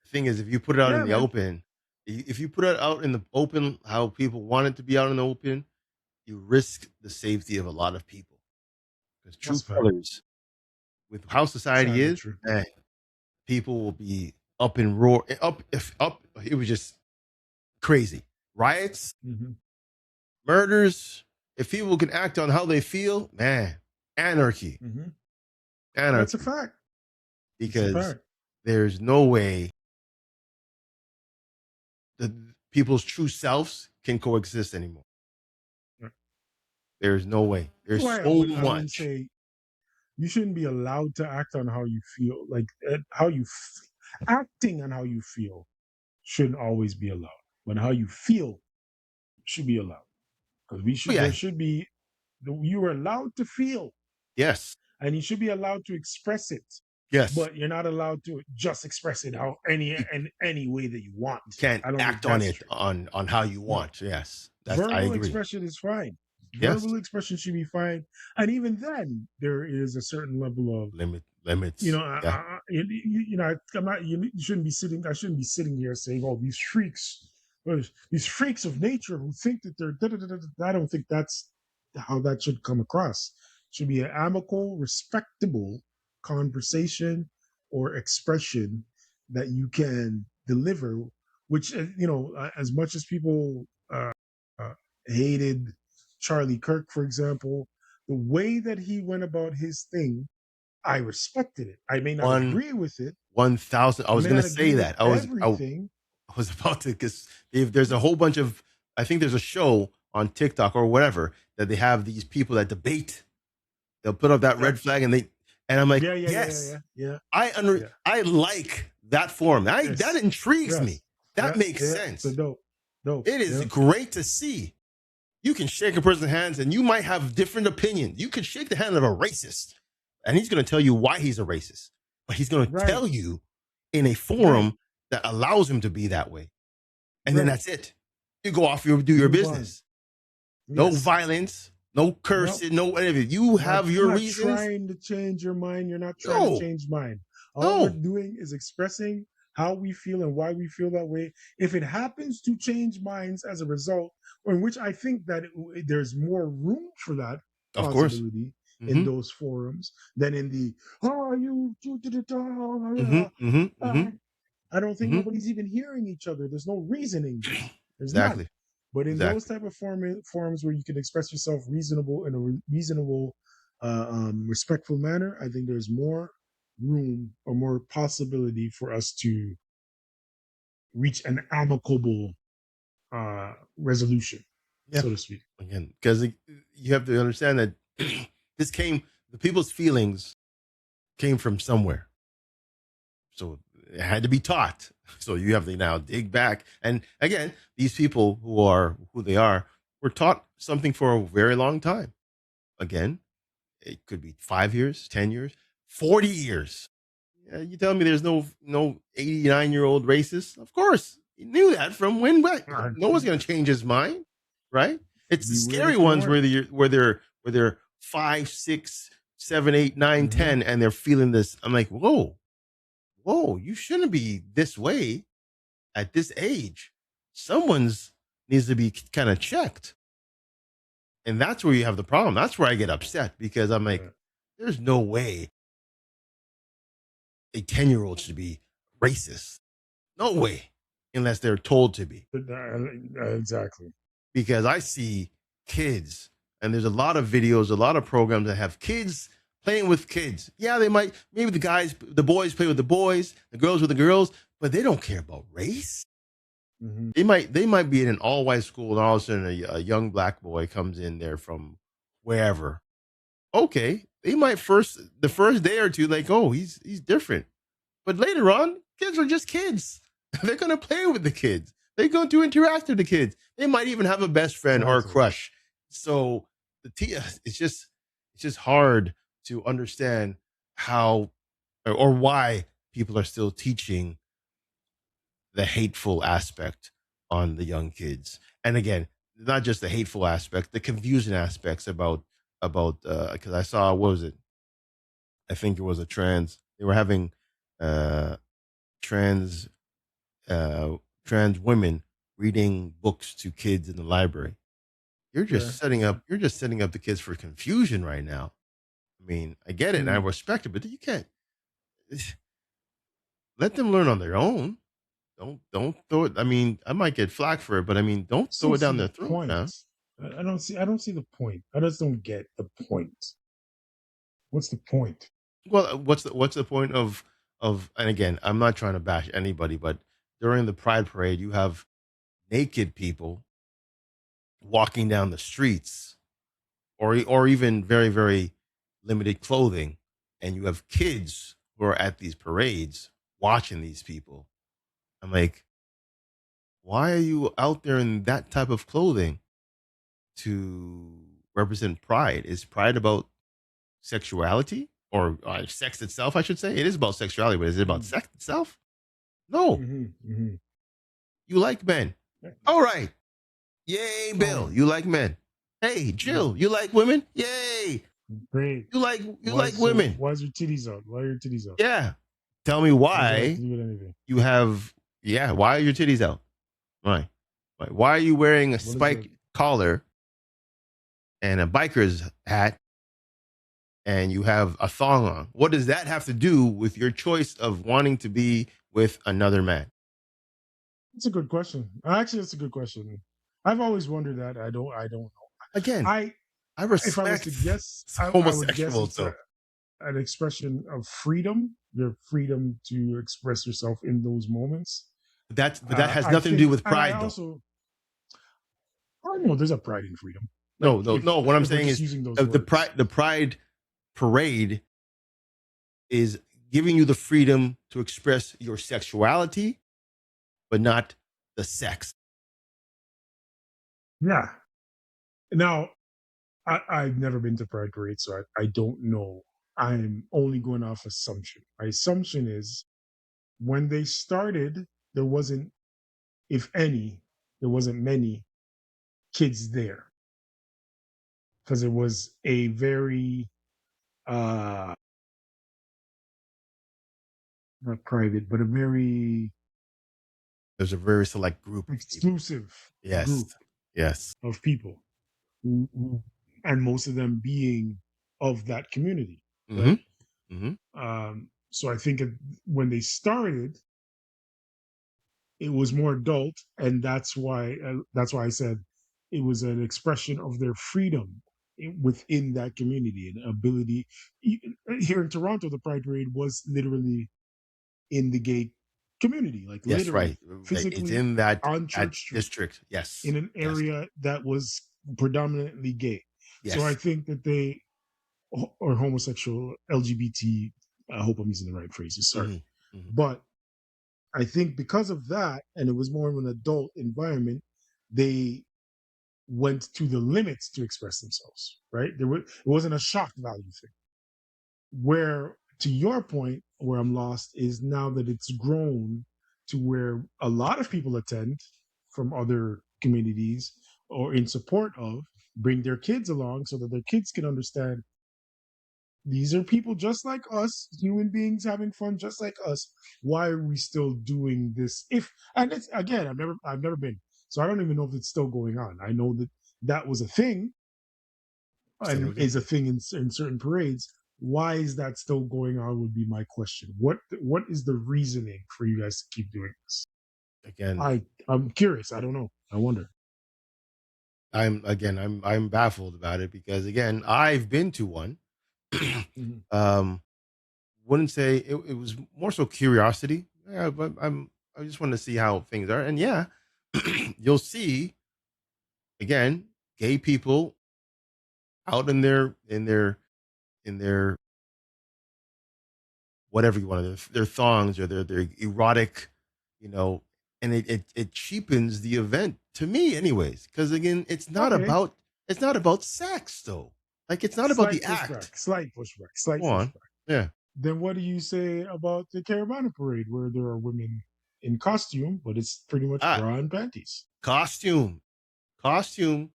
Speaker 2: The thing is, if you put it out in
Speaker 1: yeah,
Speaker 2: the
Speaker 1: man.
Speaker 2: open, if you put it out in the open, how people want it to be out in the open, you risk the safety of a lot of people. Because true
Speaker 1: That's fact.
Speaker 2: colors, with how society
Speaker 1: Sadly
Speaker 2: is,
Speaker 1: true.
Speaker 2: man, people will be up and roar up. If up, it was just crazy. Riots,
Speaker 1: Mm-hmm.
Speaker 2: murders. If people can act on how they feel, man, anarchy,
Speaker 1: Mm-hmm. That's a
Speaker 2: anarchy.
Speaker 1: fact. It's a
Speaker 2: Because
Speaker 1: fact.
Speaker 2: there's no way that people's true selves can coexist anymore. There's no way.
Speaker 1: That's
Speaker 2: There's
Speaker 1: why
Speaker 2: so
Speaker 1: I wouldn't
Speaker 2: much.
Speaker 1: say you shouldn't be allowed to act on how you feel. Like acting on how you feel shouldn't always be allowed. But how you feel should be allowed, because we
Speaker 2: Oh
Speaker 1: should. There
Speaker 2: yeah,
Speaker 1: should be. You are allowed to feel,
Speaker 2: yes,
Speaker 1: and you should be allowed to express it.
Speaker 2: yes.
Speaker 1: But you're not allowed to just express it how
Speaker 2: You,
Speaker 1: in any way that you want.
Speaker 2: you can't
Speaker 1: I don't think
Speaker 2: act on
Speaker 1: that's
Speaker 2: it
Speaker 1: true.
Speaker 2: on how you
Speaker 1: No,
Speaker 2: want. Yes, that's I
Speaker 1: verbal
Speaker 2: agree.
Speaker 1: expression is fine.
Speaker 2: Yes,
Speaker 1: Verbal expression should be fine, and even then, there is a certain level of,
Speaker 2: limits. Yeah,
Speaker 1: I'm not. You shouldn't be sitting. I shouldn't be sitting here saying, "Oh, these freaks of nature who think that they're." Da, da, da, da, da." I don't think that's how that should come across. It should be an amicable, respectable conversation or expression that you can deliver. Which as much as people uh, hated Charlie Kirk, for example, the way that he went about his thing, I respected it. I may not
Speaker 2: one
Speaker 1: agree with it.
Speaker 2: 1,000. I
Speaker 1: I
Speaker 2: was
Speaker 1: may
Speaker 2: gonna
Speaker 1: not
Speaker 2: say
Speaker 1: agree with
Speaker 2: that.
Speaker 1: everything.
Speaker 2: I was about to, because if there's a whole bunch of, I think there's a show on TikTok or whatever that they have these people that debate. They'll put up that
Speaker 1: Yeah,
Speaker 2: red flag and I'm like,
Speaker 1: yeah, yeah, yeah,
Speaker 2: yes,
Speaker 1: yeah, yeah, yeah.
Speaker 2: I like that form. That
Speaker 1: Yes,
Speaker 2: intrigues me.
Speaker 1: yes,
Speaker 2: That
Speaker 1: yeah,
Speaker 2: makes
Speaker 1: yeah. It's a
Speaker 2: sense.
Speaker 1: dope, dope.
Speaker 2: It is
Speaker 1: Yeah,
Speaker 2: great to see. You can shake a person's hands and you might have different opinions. You could shake the hand of a racist and he's going to tell you why he's a racist, but he's going to
Speaker 1: right,
Speaker 2: tell you in a
Speaker 1: right,
Speaker 2: forum that allows him to be that way. And then
Speaker 1: right.
Speaker 2: that's it. You go off, do your
Speaker 1: Move on.
Speaker 2: business. No
Speaker 1: Yes.
Speaker 2: violence, no
Speaker 1: No,
Speaker 2: cursing, no anything. You have
Speaker 1: I'm
Speaker 2: your
Speaker 1: not
Speaker 2: reasons.
Speaker 1: trying to change your mind. You're not trying to
Speaker 2: No,
Speaker 1: change mine. All we're
Speaker 2: no,
Speaker 1: doing is expressing how we feel and why we feel that way. If it happens to change minds as a result, or in which I think that there's more room for that
Speaker 2: of course.
Speaker 1: possibility in
Speaker 2: Mm-hmm,
Speaker 1: those forums than in the oh you did it
Speaker 2: mm-hmm, mm-hmm, mm-hmm,
Speaker 1: I don't think
Speaker 2: mm-hmm.
Speaker 1: nobody's even hearing each other. There's no reasoning there. There's none.
Speaker 2: Exactly,
Speaker 1: But in those
Speaker 2: exactly.
Speaker 1: type of forums where you can express yourself reasonable in a reasonable, respectful manner, I think there's more room or more possibility for us to reach an amicable resolution,
Speaker 2: Yeah.
Speaker 1: so to speak.
Speaker 2: Again, because you have to understand that this came, the people's feelings came from somewhere. So it had to be taught. So you have to now dig back. And again, these people who are who they are were taught something for a very long time. Again, it could be 5 years, 10 years, 40 years. Yeah, you tell me there's no 89-year-old racist? Of course, you knew that from when back.
Speaker 1: I'd
Speaker 2: No one's going to change his mind, right? It's the
Speaker 1: be weird
Speaker 2: scary
Speaker 1: if they
Speaker 2: ones
Speaker 1: weren't.
Speaker 2: where they're 5, 6, 7, 8, 9,
Speaker 1: Hmm.
Speaker 2: 10, and they're feeling this. I'm like, whoa, whoa, you shouldn't be this way at this age. Someone's needs to be kind of checked. And that's where you have the problem. That's where I get upset because I'm like,
Speaker 1: Yeah.
Speaker 2: there's no way a 10-year-old should be racist. No way, unless they're told to be.
Speaker 1: Exactly.
Speaker 2: Because I see kids, and there's a lot of videos, a lot of programs that have kids playing with kids. Yeah, they might, maybe the boys play with the boys, the girls with the girls, but they don't care about race.
Speaker 1: Hmm.
Speaker 2: They might be in an all white school, and all of a sudden a young black boy comes in there from wherever. Okay, they might the first day or two like, oh, he's different. But later on, kids are just kids. They're going to play with the kids. They're going to interact with the kids. They might even have a best friend or a
Speaker 1: Exactly.
Speaker 2: crush. So it's just hard to understand how or why people are still teaching the hateful aspect on the young kids. And again, not just the hateful aspect, the confusion aspects about because I saw, what was it? I think it was a trans. They were having uh trans uh, trans women reading books to kids in the library. You're
Speaker 1: Yeah.
Speaker 2: just setting
Speaker 1: Yeah.
Speaker 2: up. You're just setting up the kids for confusion right now. I mean, I get it and I
Speaker 1: Mm.
Speaker 2: respect it, but you can't let them learn on their own. Don't throw it. I mean, I might get flack for it, but I mean, don't
Speaker 1: Just
Speaker 2: throw
Speaker 1: don't
Speaker 2: it
Speaker 1: see
Speaker 2: down
Speaker 1: the
Speaker 2: their throat,
Speaker 1: point.
Speaker 2: man.
Speaker 1: I don't see the point. I just don't get the point. What's the point?
Speaker 2: Well, what's the point of? And again, I'm not trying to bash anybody, but during the Pride Parade, you have naked people walking down the streets or even very very limited clothing, and you have kids who are at these parades watching these people. I'm like, why are you out there in that type of clothing to represent pride? Is pride about sexuality or sex itself? I should say it is about sexuality, but is it about
Speaker 1: Mm-hmm.
Speaker 2: sex itself? No.
Speaker 1: Mm-hmm.
Speaker 2: You like men, all right. Yay, Bill,
Speaker 1: Um.
Speaker 2: you like men. Hey,
Speaker 1: Yeah.
Speaker 2: Jill, you like women. Yay.
Speaker 1: Great.
Speaker 2: You like
Speaker 1: So
Speaker 2: women.
Speaker 1: why is your titties out? Why are your titties out?
Speaker 2: Yeah. Tell me
Speaker 1: What does that have to
Speaker 2: why
Speaker 1: do with anything?
Speaker 2: you have, yeah, why are your titties out? Why? Why are you wearing a
Speaker 1: What is that?
Speaker 2: spike collar and a biker's hat and you have a thong on? What does that have to do with your choice of wanting to be with another man?
Speaker 1: It's a good question. Actually, it's a good question. I've always wondered that. I don't know.
Speaker 2: Again,
Speaker 1: I
Speaker 2: I
Speaker 1: if I was
Speaker 2: respect
Speaker 1: to guess, I would guess
Speaker 2: homosexuals,
Speaker 1: it's
Speaker 2: so
Speaker 1: an expression of freedom, your freedom to express yourself in those moments.
Speaker 2: but that has
Speaker 1: I
Speaker 2: nothing to do
Speaker 1: think,
Speaker 2: with
Speaker 1: and I
Speaker 2: pride, though.
Speaker 1: also, I know there's a pride in freedom.
Speaker 2: No,
Speaker 1: Like
Speaker 2: no, no. What I'm
Speaker 1: if we're
Speaker 2: saying
Speaker 1: just
Speaker 2: is
Speaker 1: using those
Speaker 2: the
Speaker 1: words.
Speaker 2: pride parade is giving you the freedom to express your sexuality, but not the sex.
Speaker 1: Yeah. Now, I've never been to Pride Parade, so I don't know. I'm only going off assumption. My assumption is when they started, there wasn't, if any, there wasn't many kids there because it was a very uh not private, but a very
Speaker 2: There's a very select group of people.
Speaker 1: exclusive
Speaker 2: Yes,
Speaker 1: group
Speaker 2: yes.
Speaker 1: of people, and most of them being of that community,
Speaker 2: Mm-hmm.
Speaker 1: right?
Speaker 2: Mm-hmm.
Speaker 1: So I think when they started, it was more adult, and that's why I said it was an expression of their freedom within that community and ability. Here in Toronto, the Pride Parade was literally in the gay community, like
Speaker 2: Yes, right.
Speaker 1: literally
Speaker 2: It's
Speaker 1: physically
Speaker 2: in that
Speaker 1: on Church Street
Speaker 2: district.
Speaker 1: in
Speaker 2: Yes,
Speaker 1: an
Speaker 2: yes,
Speaker 1: area that was predominantly gay. So I
Speaker 2: yes.
Speaker 1: think that they or homosexual LGBT. I hope I'm using the right phrases. Sorry,
Speaker 2: Mm-hmm. Mm-hmm.
Speaker 1: but I think because of that, and it was more of an adult environment, they went to the limits to express themselves. Right? It wasn't a shock value thing. Where, to your point, where I'm lost is now that it's grown to where a lot of people attend from other communities or in support of, bring their kids along so that their kids can understand these are people just like us, human beings having fun just like us. Why are we still doing this? If and it's again, I've never been, so I don't even know if it's still going on. I know that that was a thing
Speaker 2: Say that
Speaker 1: and
Speaker 2: again.
Speaker 1: is a thing in certain parades. Why is that still going on? Would be my question. What is the reasoning for you guys to keep doing this?
Speaker 2: Again,
Speaker 1: I'm curious. I don't know. I wonder.
Speaker 2: I'm baffled about it because again, I've been to one.
Speaker 1: Mhm.
Speaker 2: um, wouldn't say it was more so curiosity. Yeah, but I just want to see how things are, and yeah, you'll see again gay people out in their whatever you want to their thongs or their erotic, you know, and it cheapens the event to me, anyways. Because again,
Speaker 1: Okay.
Speaker 2: it's not about sex though. Like it's not about the
Speaker 1: Slight
Speaker 2: act.
Speaker 1: pushback. Slight pushback. Slight
Speaker 2: Go on,
Speaker 1: pushback.
Speaker 2: yeah.
Speaker 1: Then what do you say about the Caravana parade where there are women in costume, but it's pretty much
Speaker 2: Ah,
Speaker 1: bra and panties?
Speaker 2: costume, costume,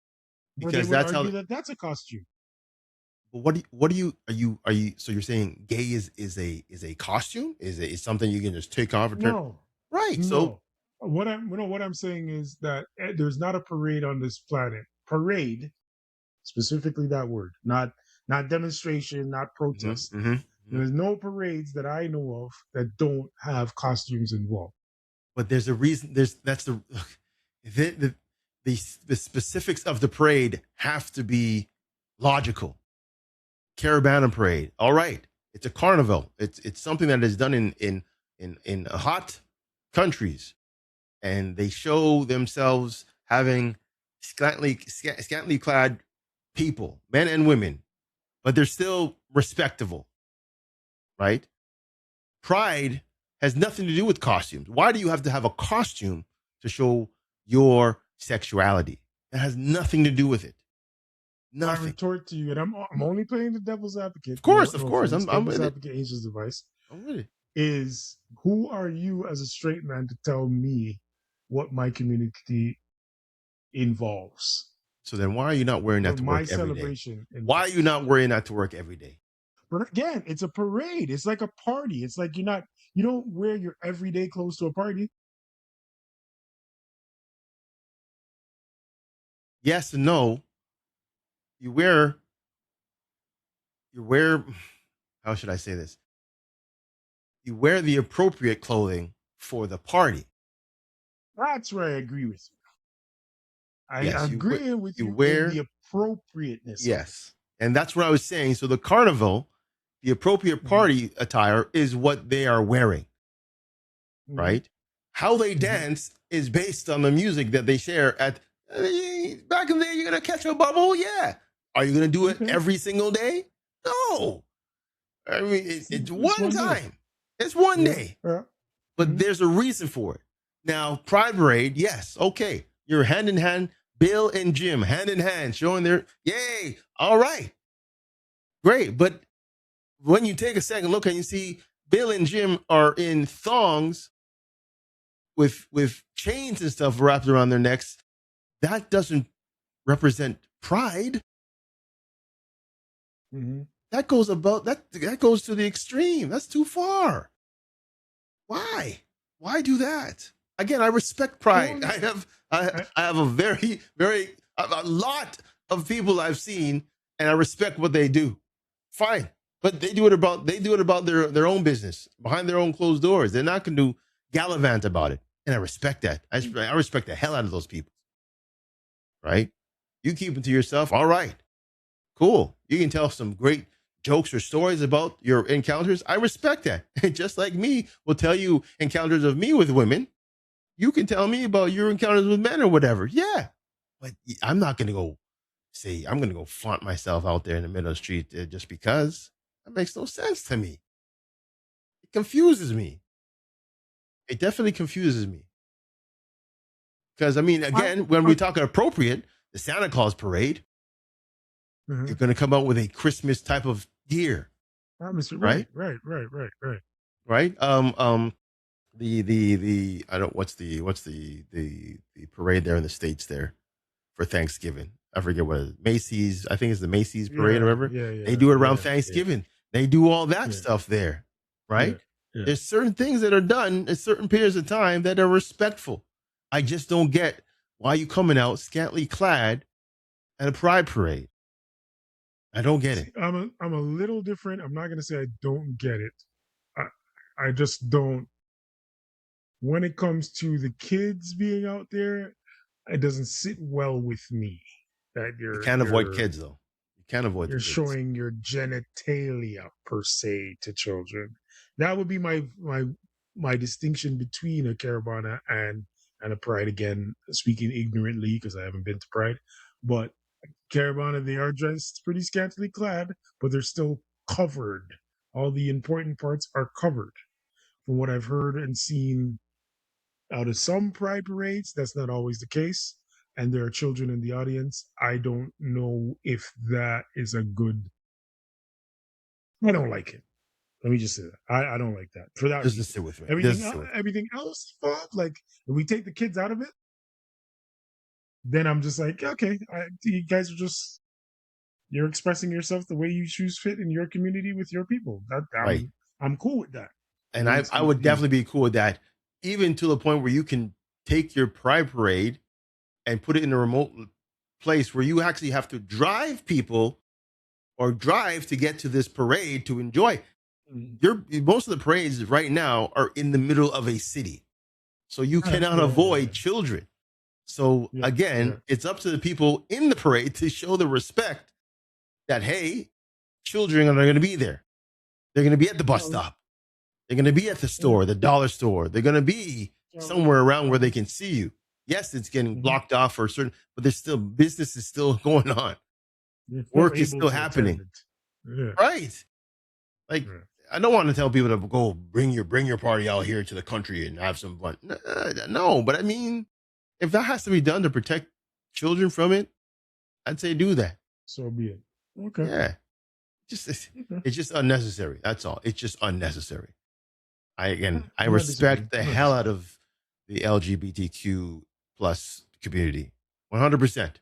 Speaker 1: Where they
Speaker 2: because
Speaker 1: would
Speaker 2: that's how.
Speaker 1: argue that that's a costume.
Speaker 2: But what do you are you so you're saying gay is a costume is something you can just take off and turn
Speaker 1: No,
Speaker 2: right? So
Speaker 1: no. What I'm saying is that there's not a parade on this planet. Parade, specifically that word, not demonstration, not
Speaker 2: mhm,
Speaker 1: protest.
Speaker 2: mhm, mhm.
Speaker 1: There's no parades that I know of that don't have costumes involved.
Speaker 2: But there's a reason. There's that's the the the specifics of the parade have to be logical. Caravana parade, all right. It's a carnival. It's something that is done in hot countries, and they show themselves having scantily clad people, men and women, but they're still respectable, right? Pride has nothing to do with costumes. Why do you have to have a costume to show your sexuality? It has nothing to do with it.
Speaker 1: My
Speaker 2: Nothing.
Speaker 1: retort to you, and I'm only playing the devil's advocate. No,
Speaker 2: Of
Speaker 1: no
Speaker 2: course.
Speaker 1: offense.
Speaker 2: I'm
Speaker 1: Devil's
Speaker 2: with it.
Speaker 1: advocate, angel's device.
Speaker 2: I'm with it.
Speaker 1: Is who are you as a straight man to tell me what my community involves,
Speaker 2: So then why are you not wearing that
Speaker 1: what
Speaker 2: to
Speaker 1: my
Speaker 2: work every day?
Speaker 1: celebration
Speaker 2: Why are you
Speaker 1: involves?
Speaker 2: not wearing that to work every day?
Speaker 1: But again, it's a parade. It's like a party. It's like you don't wear your everyday clothes to a party.
Speaker 2: Yes and no. You wear you wear how should I say this? You wear the appropriate clothing for the party.
Speaker 1: That's where I agree with you. I
Speaker 2: Yes,
Speaker 1: agree with
Speaker 2: you
Speaker 1: you in
Speaker 2: wear
Speaker 1: the appropriateness of it.
Speaker 2: yes. And that's what I was saying. So the carnival, the appropriate
Speaker 1: Mm-hmm.
Speaker 2: party attire is what they are wearing,
Speaker 1: Mm-hmm.
Speaker 2: right? How they
Speaker 1: Mm-hmm.
Speaker 2: dance is based on the music that they share at back in the day, you're gonna catch a bubble, yeah. Are you gonna do it
Speaker 1: Okay.
Speaker 2: every single day? No. I mean, it's
Speaker 1: It's
Speaker 2: one
Speaker 1: one day.
Speaker 2: time. It's one
Speaker 1: Yeah.
Speaker 2: day,
Speaker 1: Yeah.
Speaker 2: but
Speaker 1: Mm-hmm.
Speaker 2: there's a reason for it. Now, Pride Parade, yes, okay. You're hand in hand, Bill and Jim, hand in hand, showing their yay. All right, great. But when you take a second look and you see Bill and Jim are in thongs with chains and stuff wrapped around their necks, that doesn't represent pride.
Speaker 1: Mm-hmm.
Speaker 2: That goes about that goes to the extreme. That's too far. Why? Why do that? Again, I respect pride.
Speaker 1: Only. I,
Speaker 2: I have a very a lot of people I've seen, and I respect what they do. Fine, but they do it about their own business behind their own closed doors. They're not going to gallivant about it, and I respect that. I respect the hell out of those people. Right? You keep it to yourself. All right, cool. You can tell some great jokes or stories about your encounters. I respect that. Just like me will tell you encounters of me with women. You can tell me about your encounters with men or whatever. Yeah. But I'm not going to go say, I'm going to go flaunt myself out there in the middle of the street just because. That makes no sense to me. It confuses me. It definitely confuses me. Because, I mean,
Speaker 1: I,
Speaker 2: again, when we talk appropriate, the Santa Claus parade, you're
Speaker 1: uh-huh.
Speaker 2: going to come out with a Christmas type of gear,
Speaker 1: Mr.
Speaker 2: right?
Speaker 1: Right.
Speaker 2: Right. The I don't what's the parade there in the States there for Thanksgiving. I forget what it is. Macy's. I think it's the Macy's parade or
Speaker 1: Yeah,
Speaker 2: whatever.
Speaker 1: yeah,
Speaker 2: They
Speaker 1: yeah,
Speaker 2: do it around
Speaker 1: yeah, yeah,
Speaker 2: Thanksgiving. They do all that
Speaker 1: yeah,
Speaker 2: stuff there,
Speaker 1: yeah,
Speaker 2: right?
Speaker 1: yeah.
Speaker 2: There's certain things that are done at certain periods of time that are respectful. I just don't get why you coming out scantily clad at a pride parade. I don't get it.
Speaker 1: See, I'm a little different. I'm not gonna say I don't get it. I just don't. When it comes to the kids being out there, it doesn't sit well with me that
Speaker 2: You can't avoid kids though. You can't avoid the
Speaker 1: you're
Speaker 2: kids.
Speaker 1: showing your genitalia per se to children. That would be my distinction between a caravana and a pride. Again, speaking ignorantly because I haven't been to pride, but caravana they are dressed pretty scantily clad, but they're still covered. All the important parts are covered. From what I've heard and seen out of some pride parades, that's not always the case. And there are children in the audience. I don't know if that is a good. I don't like it. Let me just say that. I don't like that for that
Speaker 2: Doesn't
Speaker 1: reason.
Speaker 2: sit with me. It
Speaker 1: Everything
Speaker 2: doesn't sit with me.
Speaker 1: everything else, fuck. Like if we take the kids out of it, then I'm just like, okay, you guys are just you're expressing yourself the way you choose fit in your community with your people. That
Speaker 2: Right.
Speaker 1: I'm cool with that.
Speaker 2: And I would definitely be cool with that, even to the point where you can take your pride parade and put it in a remote place where you actually have to drive people or drive to get to this parade to enjoy. Most of the parades right now are in the middle of a city, so you cannot avoid children. So again, it's up to the people in the parade to show the respect that, hey, children are going to be there. They're going to be at the bus stop. They're going to be at the store, the dollar store. They're going to be somewhere around where they can see you. Yes, it's getting blocked off for certain, but there's still business is still going on. Work is still happening. Right. Like, I don't want to tell people to go bring your party out here to the country and have some fun. No, but I mean, if that has to be done to protect children from it, I'd say do that.
Speaker 1: So be it. Okay.
Speaker 2: Yeah. It's just unnecessary. That's all. It's just unnecessary. I respect the hell out of the LGBTQ plus community, 100%.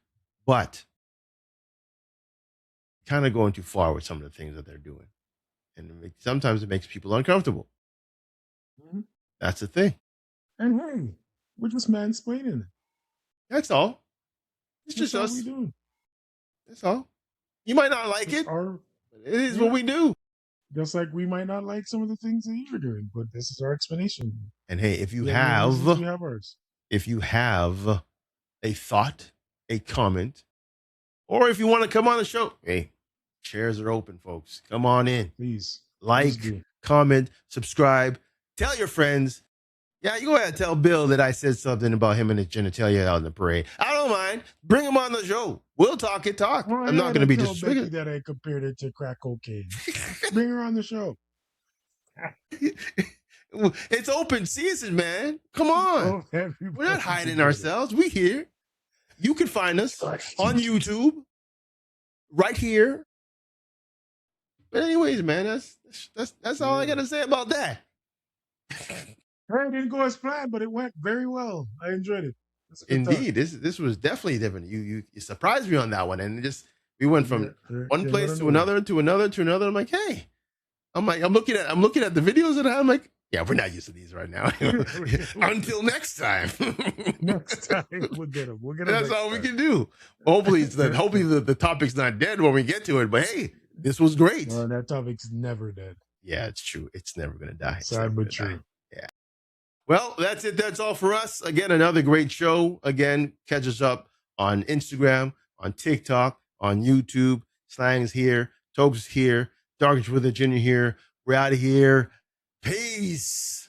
Speaker 2: But kind of going too far with some of the things that they're doing, and sometimes it makes people uncomfortable. Mm-hmm. That's the thing.
Speaker 1: And hey, we're just mansplaining.
Speaker 2: That's all. It's just us. We doing. That's all. You might not like it. But it is what we do.
Speaker 1: Just like we might not like some of the things that you're doing, but this is our explanation.
Speaker 2: And hey, if you have ours. If you have a thought, a comment, or if you want to come on the show, hey, chairs are open, folks. Come on in.
Speaker 1: Please.
Speaker 2: Like, comment, subscribe, tell your friends. Yeah, you go ahead and tell Bill that I said something about him and his genitalia out in the parade. I don't mind. Bring him on the show. We'll talk it. Well, I'm not going to be disrespectful.
Speaker 1: That I compared it to crack cocaine. Bring her on the show.
Speaker 2: It's open season, man. Come on. We're not hiding ourselves. We here. You can find us on YouTube right here. But anyways, man, that's all I got to say about that.
Speaker 1: It didn't go as planned, but it went very well. I enjoyed it.
Speaker 2: Indeed, this was definitely different. You surprised me on that one, and we went from one place to another to another to another. I'm like, hey, I'm looking at the videos, and I'm like, yeah, we're not used to these right now. Until next time.
Speaker 1: Next time we'll get them.
Speaker 2: That's all we can do. Hopefully, the topic's not dead when we get to it. But hey, this was great.
Speaker 1: Well, that topic's never dead.
Speaker 2: Yeah, it's true. It's never gonna die.
Speaker 1: Sad but true.
Speaker 2: Yeah. Well, that's it. That's all for us. Again, another great show. Again, catch us up on Instagram, on TikTok, on YouTube. Slang's here. Toks is here. Darkish with a Ginger here. We're out of here. Peace.